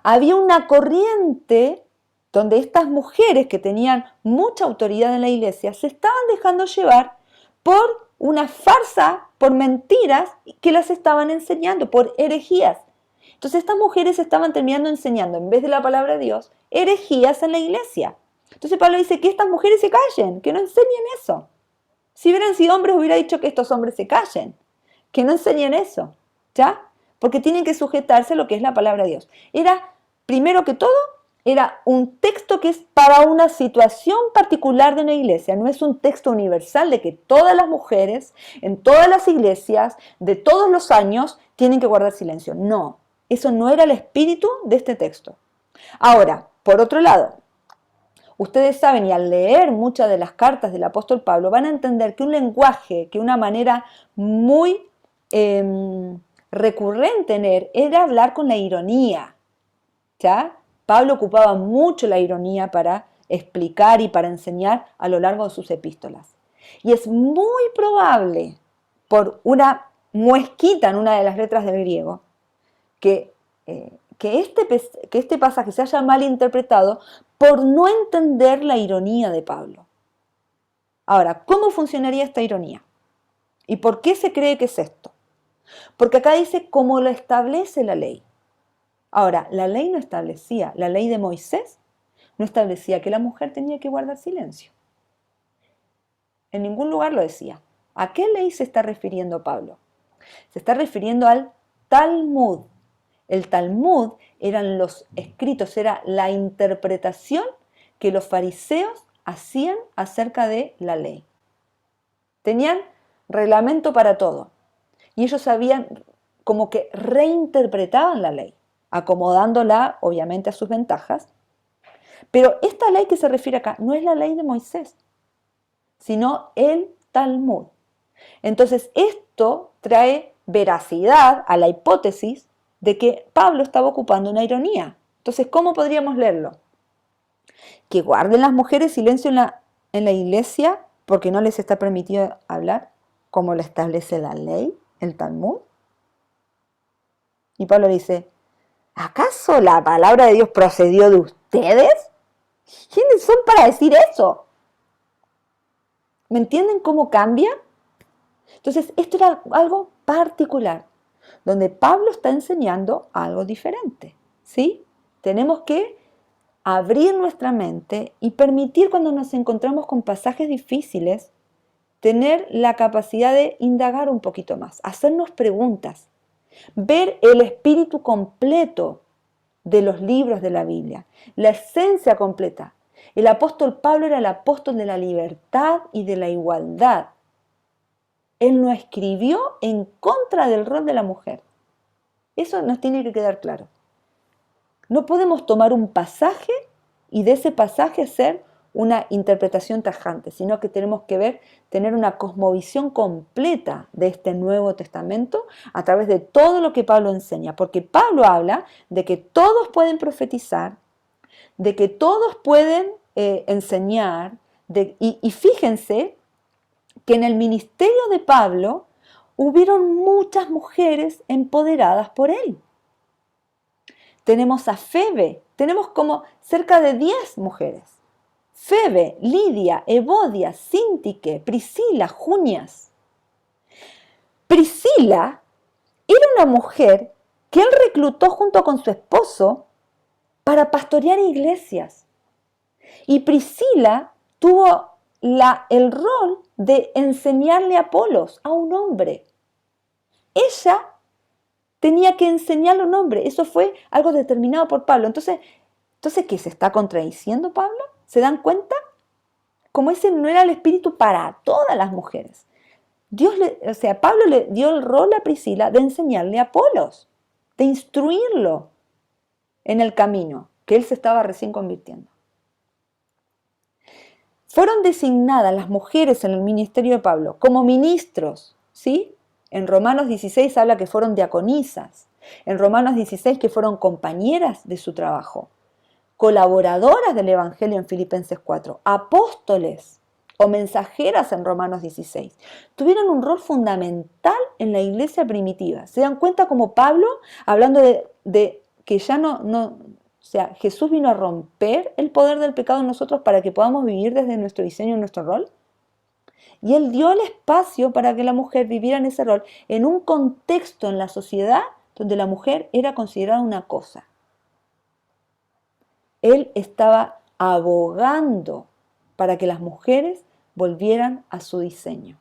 Había una corriente donde estas mujeres que tenían mucha autoridad en la iglesia se estaban dejando llevar por una farsa, por mentiras que las estaban enseñando, por herejías. Entonces estas mujeres estaban terminando enseñando, en vez de la palabra de Dios, herejías en la iglesia. Entonces Pablo dice que estas mujeres se callen, que no enseñen eso. Si hubieran sido hombres, hubiera dicho que estos hombres se callen, que no enseñen eso, ¿ya? Porque tienen que sujetarse a lo que es la palabra de Dios. Era, primero que todo, era un texto que es para una situación particular de una iglesia. No es un texto universal de que todas las mujeres, en todas las iglesias, de todos los años, tienen que guardar silencio. No, eso no era el espíritu de este texto. Ahora, por otro lado, ustedes saben, y al leer muchas de las cartas del apóstol Pablo, van a entender que un lenguaje, que una manera muy recurrente en él, era hablar con la ironía, ¿ya? Pablo ocupaba mucho la ironía para explicar y para enseñar a lo largo de sus epístolas. Y es muy probable, por una muesquita en una de las letras del griego, que este pasaje se haya malinterpretado por no entender la ironía de Pablo. Ahora, ¿cómo funcionaría esta ironía? ¿Y por qué se cree que es esto? Porque acá dice cómo lo establece la ley. Ahora, la ley no establecía, la ley de Moisés no establecía que la mujer tenía que guardar silencio. En ningún lugar lo decía. ¿A qué ley se está refiriendo Pablo? Se está refiriendo al Talmud. El Talmud eran los escritos, era la interpretación que los fariseos hacían acerca de la ley. Tenían reglamento para todo. Y ellos sabían como que reinterpretaban la ley, acomodándola obviamente a sus ventajas. Pero esta ley que se refiere acá no es la ley de Moisés, sino el Talmud. Entonces esto trae veracidad a la hipótesis de que Pablo estaba ocupando una ironía. Entonces, ¿cómo podríamos leerlo? Que guarden las mujeres silencio en la iglesia porque no les está permitido hablar como lo establece la ley, el Talmud. Y Pablo dice, ¿acaso la palabra de Dios procedió de ustedes? ¿Quiénes son para decir eso? ¿Me entienden cómo cambia? Entonces, esto era algo particular, donde Pablo está enseñando algo diferente, ¿sí? Tenemos que abrir nuestra mente y permitir, cuando nos encontramos con pasajes difíciles, tener la capacidad de indagar un poquito más, hacernos preguntas, ver el espíritu completo de los libros de la Biblia, la esencia completa. El apóstol Pablo era el apóstol de la libertad y de la igualdad. Él no escribió en contra del rol de la mujer. Eso nos tiene que quedar claro. No podemos tomar un pasaje y de ese pasaje hacer una interpretación tajante, sino que tenemos que tener una cosmovisión completa de este Nuevo Testamento a través de todo lo que Pablo enseña, porque Pablo habla de que todos pueden profetizar, de que todos pueden enseñar, y fíjense que en el ministerio de Pablo hubieron muchas mujeres empoderadas por él. Tenemos a Febe, tenemos como cerca de 10 mujeres. Febe, Lidia, Evodia, Síntique, Priscila, Junias. Priscila era una mujer que él reclutó junto con su esposo para pastorear iglesias. Y Priscila tuvo el rol de enseñarle a Apolos, a un hombre. Ella tenía que enseñarle a un hombre. Eso fue algo determinado por Pablo. Entonces, ¿qué se está contradiciendo Pablo? ¿Se dan cuenta? Como ese no era el espíritu para todas las mujeres. Pablo le dio el rol a Priscila de enseñarle a Apolos, de instruirlo en el camino que él se estaba recién convirtiendo. Fueron designadas las mujeres en el ministerio de Pablo como ministros, ¿sí? En Romanos 16 habla que fueron diaconisas, en Romanos 16 que fueron compañeras de su trabajo, colaboradoras del Evangelio en Filipenses 4, apóstoles o mensajeras en Romanos 16. Tuvieron un rol fundamental en la iglesia primitiva. ¿Se dan cuenta como Pablo, hablando de que ya Jesús vino a romper el poder del pecado en nosotros para que podamos vivir desde nuestro diseño y nuestro rol? Y él dio el espacio para que la mujer viviera en ese rol, en un contexto en la sociedad donde la mujer era considerada una cosa. Él estaba abogando para que las mujeres volvieran a su diseño.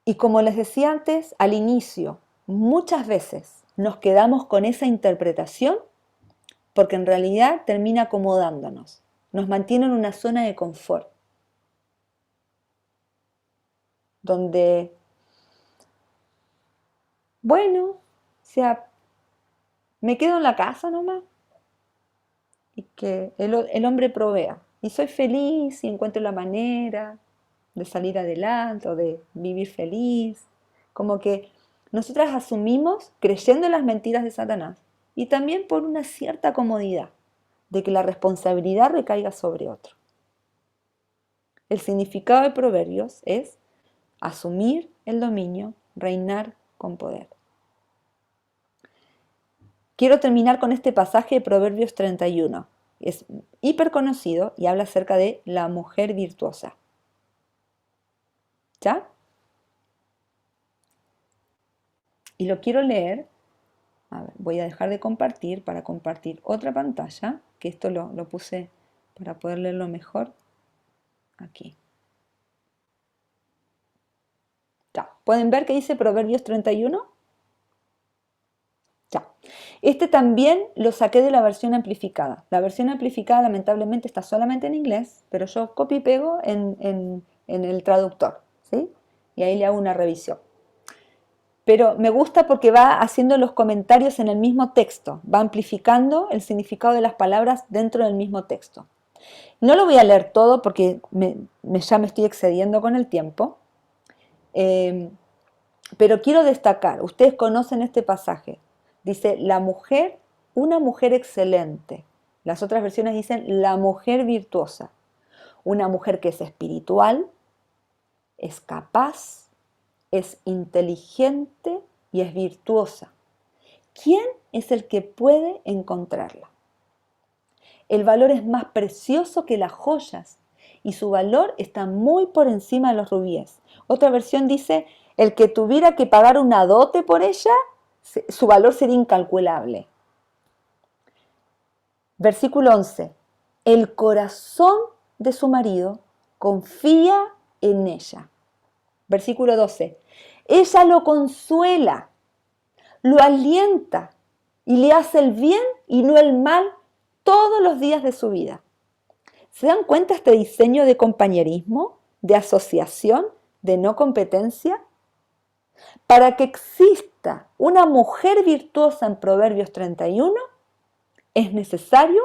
Y como les decía antes, al inicio, muchas veces nos quedamos con esa interpretación porque en realidad termina acomodándonos, nos mantiene en una zona de confort, donde, bueno, me quedo en la casa nomás y que el hombre provea. Y soy feliz y encuentro la manera de salir adelante o de vivir feliz. Como que nosotras asumimos, creyendo en las mentiras de Satanás, y también por una cierta comodidad de que la responsabilidad recaiga sobre otro. El significado de Proverbios es asumir el dominio, reinar con poder. Quiero terminar con este pasaje de Proverbios 31. Es hiper conocido y habla acerca de la mujer virtuosa. ¿Ya? Y lo quiero leer. A ver, voy a dejar de compartir para compartir otra pantalla, que esto lo puse para poder leerlo mejor aquí. Ya, ¿pueden ver que dice Proverbios 31? Ya. Este también lo saqué de la versión amplificada. La versión amplificada lamentablemente está solamente en inglés, pero yo copio y pego en el traductor, ¿sí? Y ahí le hago una revisión. Pero me gusta porque va haciendo los comentarios en el mismo texto, va amplificando el significado de las palabras dentro del mismo texto. No lo voy a leer todo porque ya me estoy excediendo con el tiempo, pero quiero destacar, ustedes conocen este pasaje, dice la mujer, una mujer excelente. Las otras versiones dicen la mujer virtuosa, una mujer que es espiritual, es capaz, es inteligente y es virtuosa. ¿Quién es el que puede encontrarla? El valor es más precioso que las joyas y su valor está muy por encima de los rubíes. Otra versión dice, el que tuviera que pagar una dote por ella, su valor sería incalculable. Versículo 11. El corazón de su marido confía en ella. Versículo 12. Ella lo consuela, lo alienta y le hace el bien y no el mal todos los días de su vida. ¿Se dan cuenta este diseño de compañerismo, de asociación, de no competencia? Para que exista una mujer virtuosa en Proverbios 31, es necesario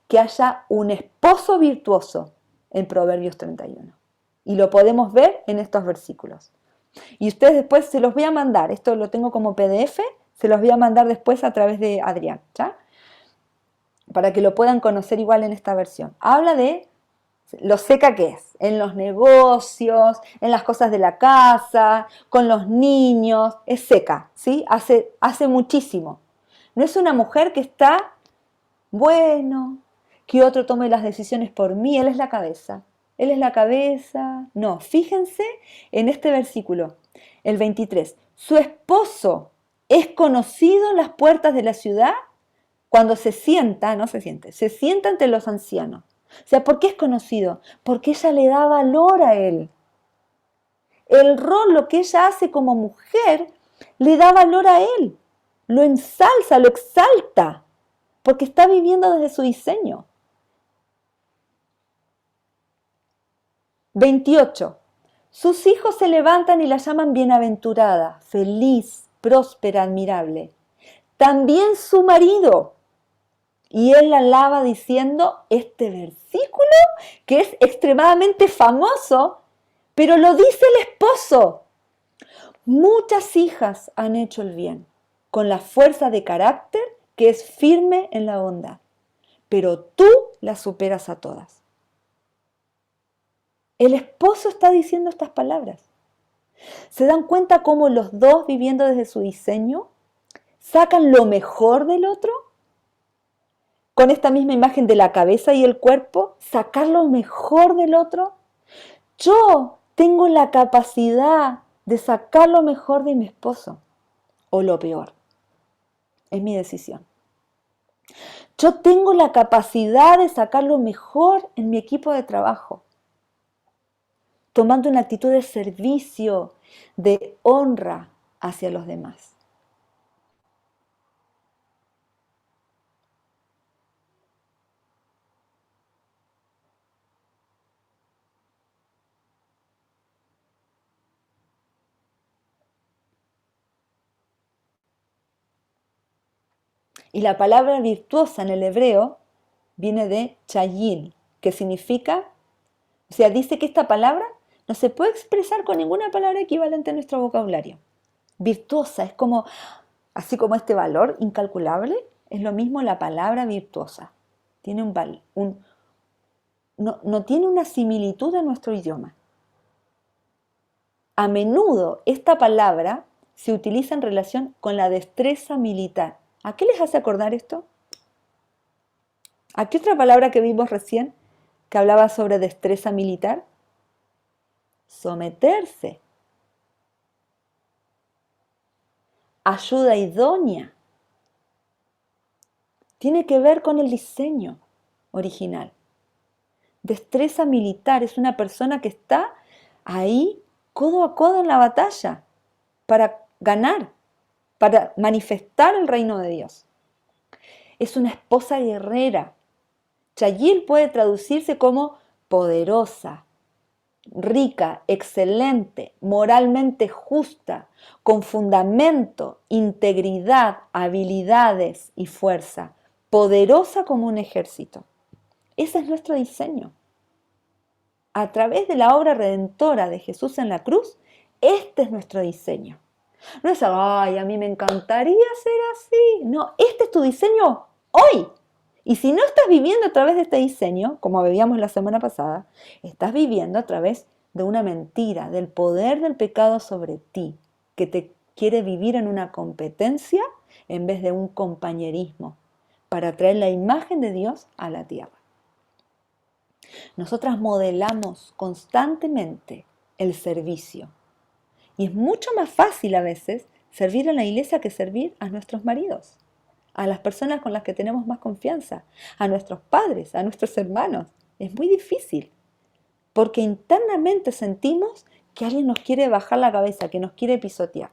que haya un esposo virtuoso en Proverbios 31. Y lo podemos ver en estos versículos. Y ustedes después se los voy a mandar, esto lo tengo como PDF, se los voy a mandar después a través de Adrián, ¿ya? Para que lo puedan conocer igual en esta versión. Habla de lo seca que es, en los negocios, en las cosas de la casa, con los niños, es seca, ¿sí? Hace muchísimo. No es una mujer que está, bueno, que otro tome las decisiones por mí, él es la cabeza. Él es la cabeza. No, fíjense en este versículo, el 23. Su esposo es conocido en las puertas de la ciudad cuando se sienta, no se siente, se sienta ante los ancianos. O sea, ¿por qué es conocido? Porque ella le da valor a él. El rol, lo que ella hace como mujer, le da valor a él. Lo ensalza, lo exalta, porque está viviendo desde su diseño. 28. Sus hijos se levantan y la llaman bienaventurada, feliz, próspera, admirable. También su marido. Y él la alaba diciendo este versículo que es extremadamente famoso, pero lo dice el esposo. Muchas hijas han hecho el bien, con la fuerza de carácter que es firme en la bondad, pero tú las superas a todas. El esposo está diciendo estas palabras. ¿Se dan cuenta cómo los dos, viviendo desde su diseño, sacan lo mejor del otro? Con esta misma imagen de la cabeza y el cuerpo, sacar lo mejor del otro. Yo tengo la capacidad de sacar lo mejor de mi esposo o lo peor. Es mi decisión. Yo tengo la capacidad de sacar lo mejor en mi equipo de trabajo, tomando una actitud de servicio, de honra hacia los demás. Y la palabra virtuosa en el hebreo viene de chayil, que significa, o sea, dice que esta palabra no se puede expresar con ninguna palabra equivalente en nuestro vocabulario. Virtuosa es como, así como este valor incalculable, es lo mismo la palabra virtuosa. Tiene no tiene una similitud en nuestro idioma. A menudo esta palabra se utiliza en relación con la destreza militar. ¿A qué les hace acordar esto? ¿A qué otra palabra que vimos recién que hablaba sobre destreza militar? Someterse. Ayuda idónea. Tiene que ver con el diseño original. Destreza militar es una persona que está ahí codo a codo en la batalla para ganar, para manifestar el reino de Dios. Es una esposa guerrera. Chayil puede traducirse como poderosa, rica, excelente, moralmente justa, con fundamento, integridad, habilidades y fuerza, poderosa como un ejército. Ese es nuestro diseño. A través de la obra redentora de Jesús en la cruz, este es nuestro diseño. No es, ay, a mí me encantaría ser así. No, este es tu diseño hoy. Y si no estás viviendo a través de este diseño, como veíamos la semana pasada, estás viviendo a través de una mentira, del poder del pecado sobre ti, que te quiere vivir en una competencia en vez de un compañerismo, para traer la imagen de Dios a la tierra. Nosotras modelamos constantemente el servicio. Y es mucho más fácil a veces servir en la iglesia que servir a nuestros maridos, a las personas con las que tenemos más confianza, a nuestros padres, a nuestros hermanos. Es muy difícil, porque internamente sentimos que alguien nos quiere bajar la cabeza, que nos quiere pisotear.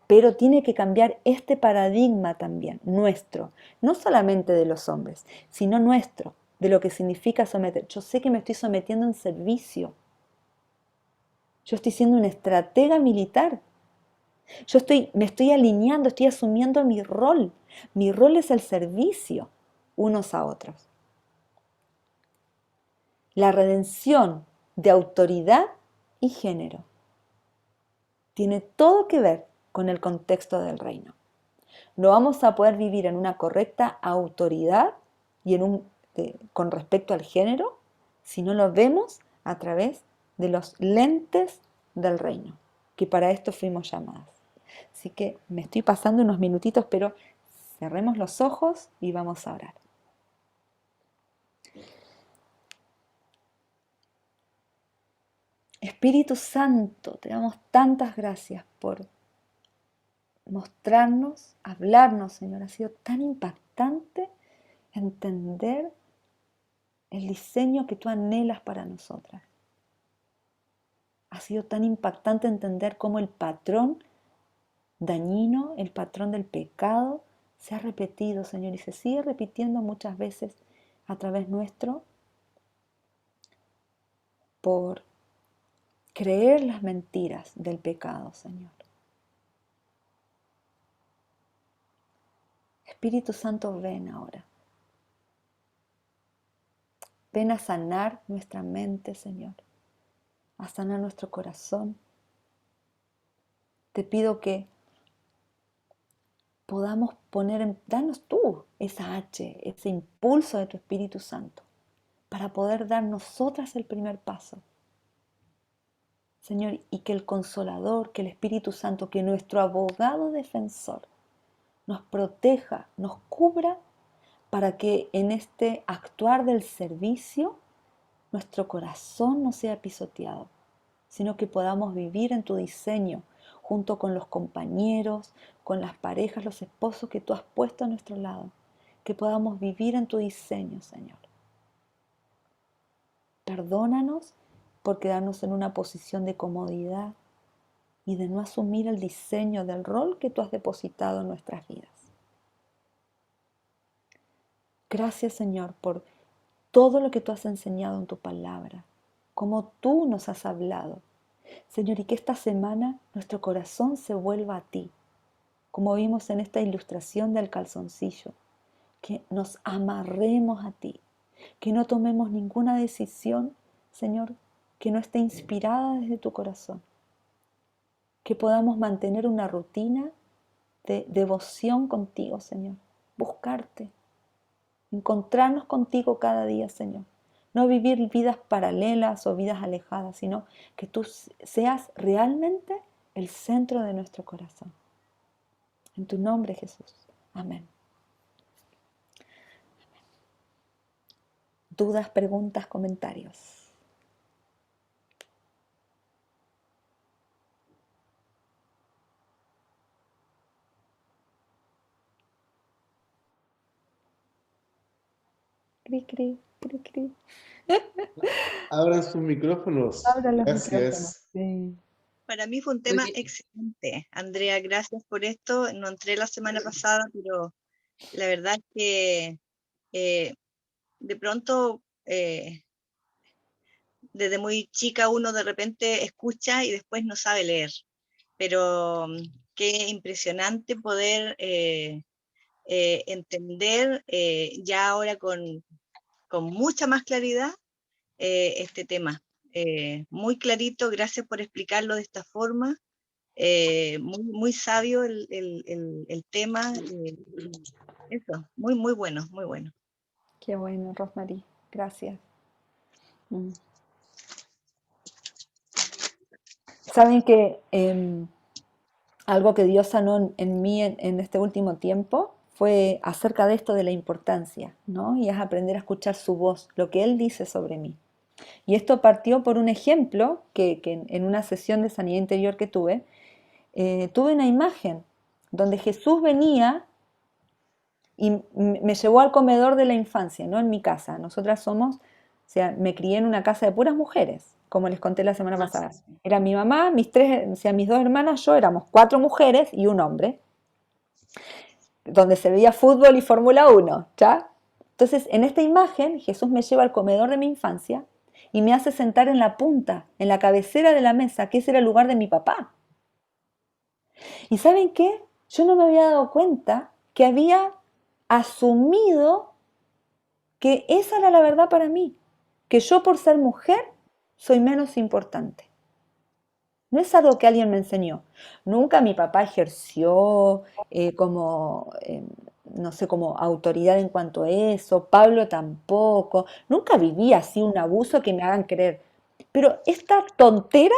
Pero tiene que cambiar este paradigma también, nuestro, no solamente de los hombres, sino nuestro, de lo que significa someter. Yo sé que me estoy sometiendo en servicio. Yo estoy siendo una estratega militar. Me estoy alineando, estoy asumiendo mi rol. Mi rol es el servicio unos a otros. La redención de autoridad y género tiene todo que ver con el contexto del reino. No vamos a poder vivir en una correcta autoridad y con respecto al género si no lo vemos a través de los lentes del reino, que para esto fuimos llamadas. Así que me estoy pasando unos minutitos, pero cerremos los ojos y vamos a orar. Espíritu Santo, te damos tantas gracias por mostrarnos, hablarnos, Señor. Ha sido tan impactante entender el diseño que tú anhelas para nosotras. Ha sido tan impactante entender cómo el patrón dañino, el patrón del pecado, se ha repetido, Señor, y se sigue repitiendo muchas veces a través nuestro por creer las mentiras del pecado, Señor. Espíritu Santo, ven ahora. Ven a sanar nuestra mente, Señor, a sanar nuestro corazón. Te pido que podamos danos tú esa H, ese impulso de tu Espíritu Santo, para poder dar nosotras el primer paso. Señor, y que el Consolador, que el Espíritu Santo, que nuestro abogado defensor nos proteja, nos cubra, para que en este actuar del servicio nuestro corazón no sea pisoteado, sino que podamos vivir en tu diseño, junto con los compañeros, con las parejas, los esposos que tú has puesto a nuestro lado, que podamos vivir en tu diseño, Señor. Perdónanos por quedarnos en una posición de comodidad y de no asumir el diseño del rol que tú has depositado en nuestras vidas. Gracias, Señor, por todo lo que tú has enseñado en tu palabra, como tú nos has hablado. Señor, y que esta semana nuestro corazón se vuelva a ti, como vimos en esta ilustración del calzoncillo, que nos amarremos a ti, que no tomemos ninguna decisión, Señor, que no esté inspirada desde tu corazón, que podamos mantener una rutina de devoción contigo, Señor, buscarte, encontrarnos contigo cada día, Señor. No vivir vidas paralelas o vidas alejadas, sino que tú seas realmente el centro de nuestro corazón. En tu nombre, Jesús. Amén. Dudas, preguntas, comentarios. Cri, cri, cri, cri. Abran sus micrófonos. Abran los Gracias. micrófonos. Sí. Para mí fue un tema bien. excelente. Andrea, gracias por esto. No entré la semana pasada, pero la verdad es que de pronto, desde muy chica uno de repente escucha y después no sabe leer. Pero qué impresionante poder entender ya ahora con mucha más claridad este tema. Muy clarito, gracias por explicarlo de esta forma. Muy, muy sabio el tema. Eso, muy, muy bueno, muy bueno. Qué bueno, Rosmarie, gracias. Mm. Saben que algo que Dios sanó en mí en este último tiempo fue acerca de esto de la importancia, ¿no? Y es aprender a escuchar su voz, lo que Él dice sobre mí. Y esto partió por un ejemplo que en una sesión de sanidad interior que tuve una imagen donde Jesús venía y me llevó al comedor de la infancia, ¿no? En mi casa. Nosotras somos, o sea, me crié en una casa de puras mujeres, como les conté la semana pasada. Era mi mamá, mis tres, o sea, mis dos hermanas, yo éramos 4 mujeres y un hombre, donde se veía fútbol y Fórmula 1, ¿ya? Entonces, en esta imagen, Jesús me lleva al comedor de mi infancia y me hace sentar en la punta, en la cabecera de la mesa, que ese era el lugar de mi papá. ¿Y saben qué? Yo no me había dado cuenta que había asumido que esa era la verdad para mí, que yo por ser mujer soy menos importante. No es algo que alguien me enseñó. Nunca mi papá ejerció no sé, como autoridad en cuanto a eso. Pablo tampoco. Nunca viví así un abuso que me hagan creer. Pero esta tontera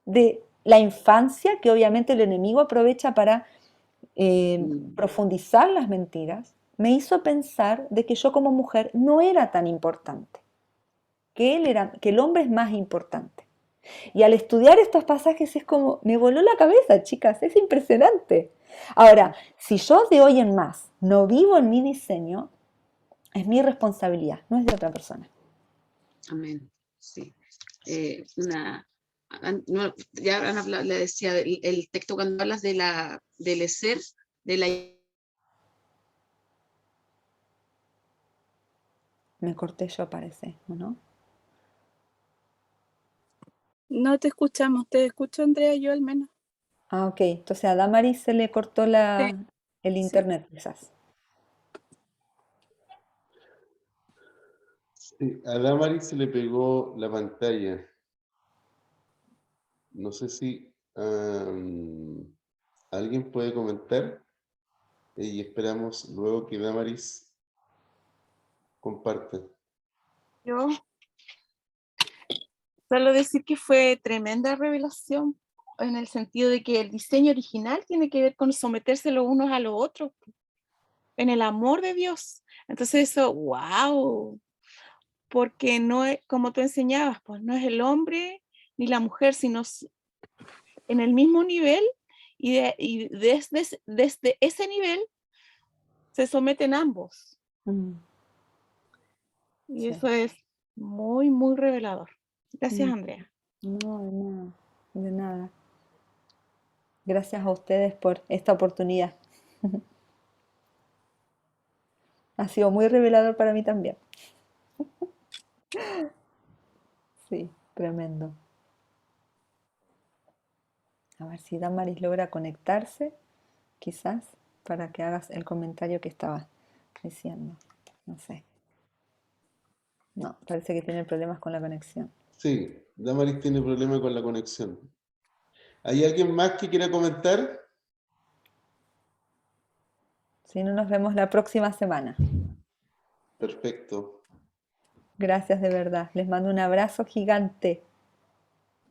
de la infancia, que obviamente el enemigo aprovecha para profundizar las mentiras, me hizo pensar de que yo como mujer no era tan importante, que el hombre es más importante. Y al estudiar estos pasajes es como, me voló la cabeza, chicas, es impresionante. Ahora, si yo de hoy en más no vivo en mi diseño, es mi responsabilidad, no es de otra persona. Amén. Sí. Ya han hablado, le decía, el texto cuando hablas del ser, de la... Me corté yo, parece, ¿o no? No te escuchamos, te escucho Andrea, yo al menos. Ah, ok. Entonces a Damaris se le cortó Sí, el sí. internet, quizás. Sí, a Damaris se le pegó la pantalla. No sé si alguien puede comentar y esperamos luego que Damaris comparte. Yo solo decir que fue tremenda revelación en el sentido de que el diseño original tiene que ver con someterse los unos a los otros en el amor de Dios. Entonces eso, wow, porque no es, como tú enseñabas, pues no es el hombre ni la mujer, sino en el mismo nivel y desde ese nivel se someten ambos. Y Sí. eso es muy, muy revelador. Gracias, Andrea. No, de nada, de nada. Gracias a ustedes por esta oportunidad. Ha sido muy revelador para mí también. Sí, tremendo. A ver si Damaris logra conectarse, quizás, para que hagas el comentario que estaba diciendo. No sé. No, parece que tiene problemas con la conexión. Sí, Damaris tiene problema con la conexión. ¿Hay alguien más que quiera comentar? Si no, nos vemos la próxima semana. Perfecto. Gracias de verdad. Les mando un abrazo gigante.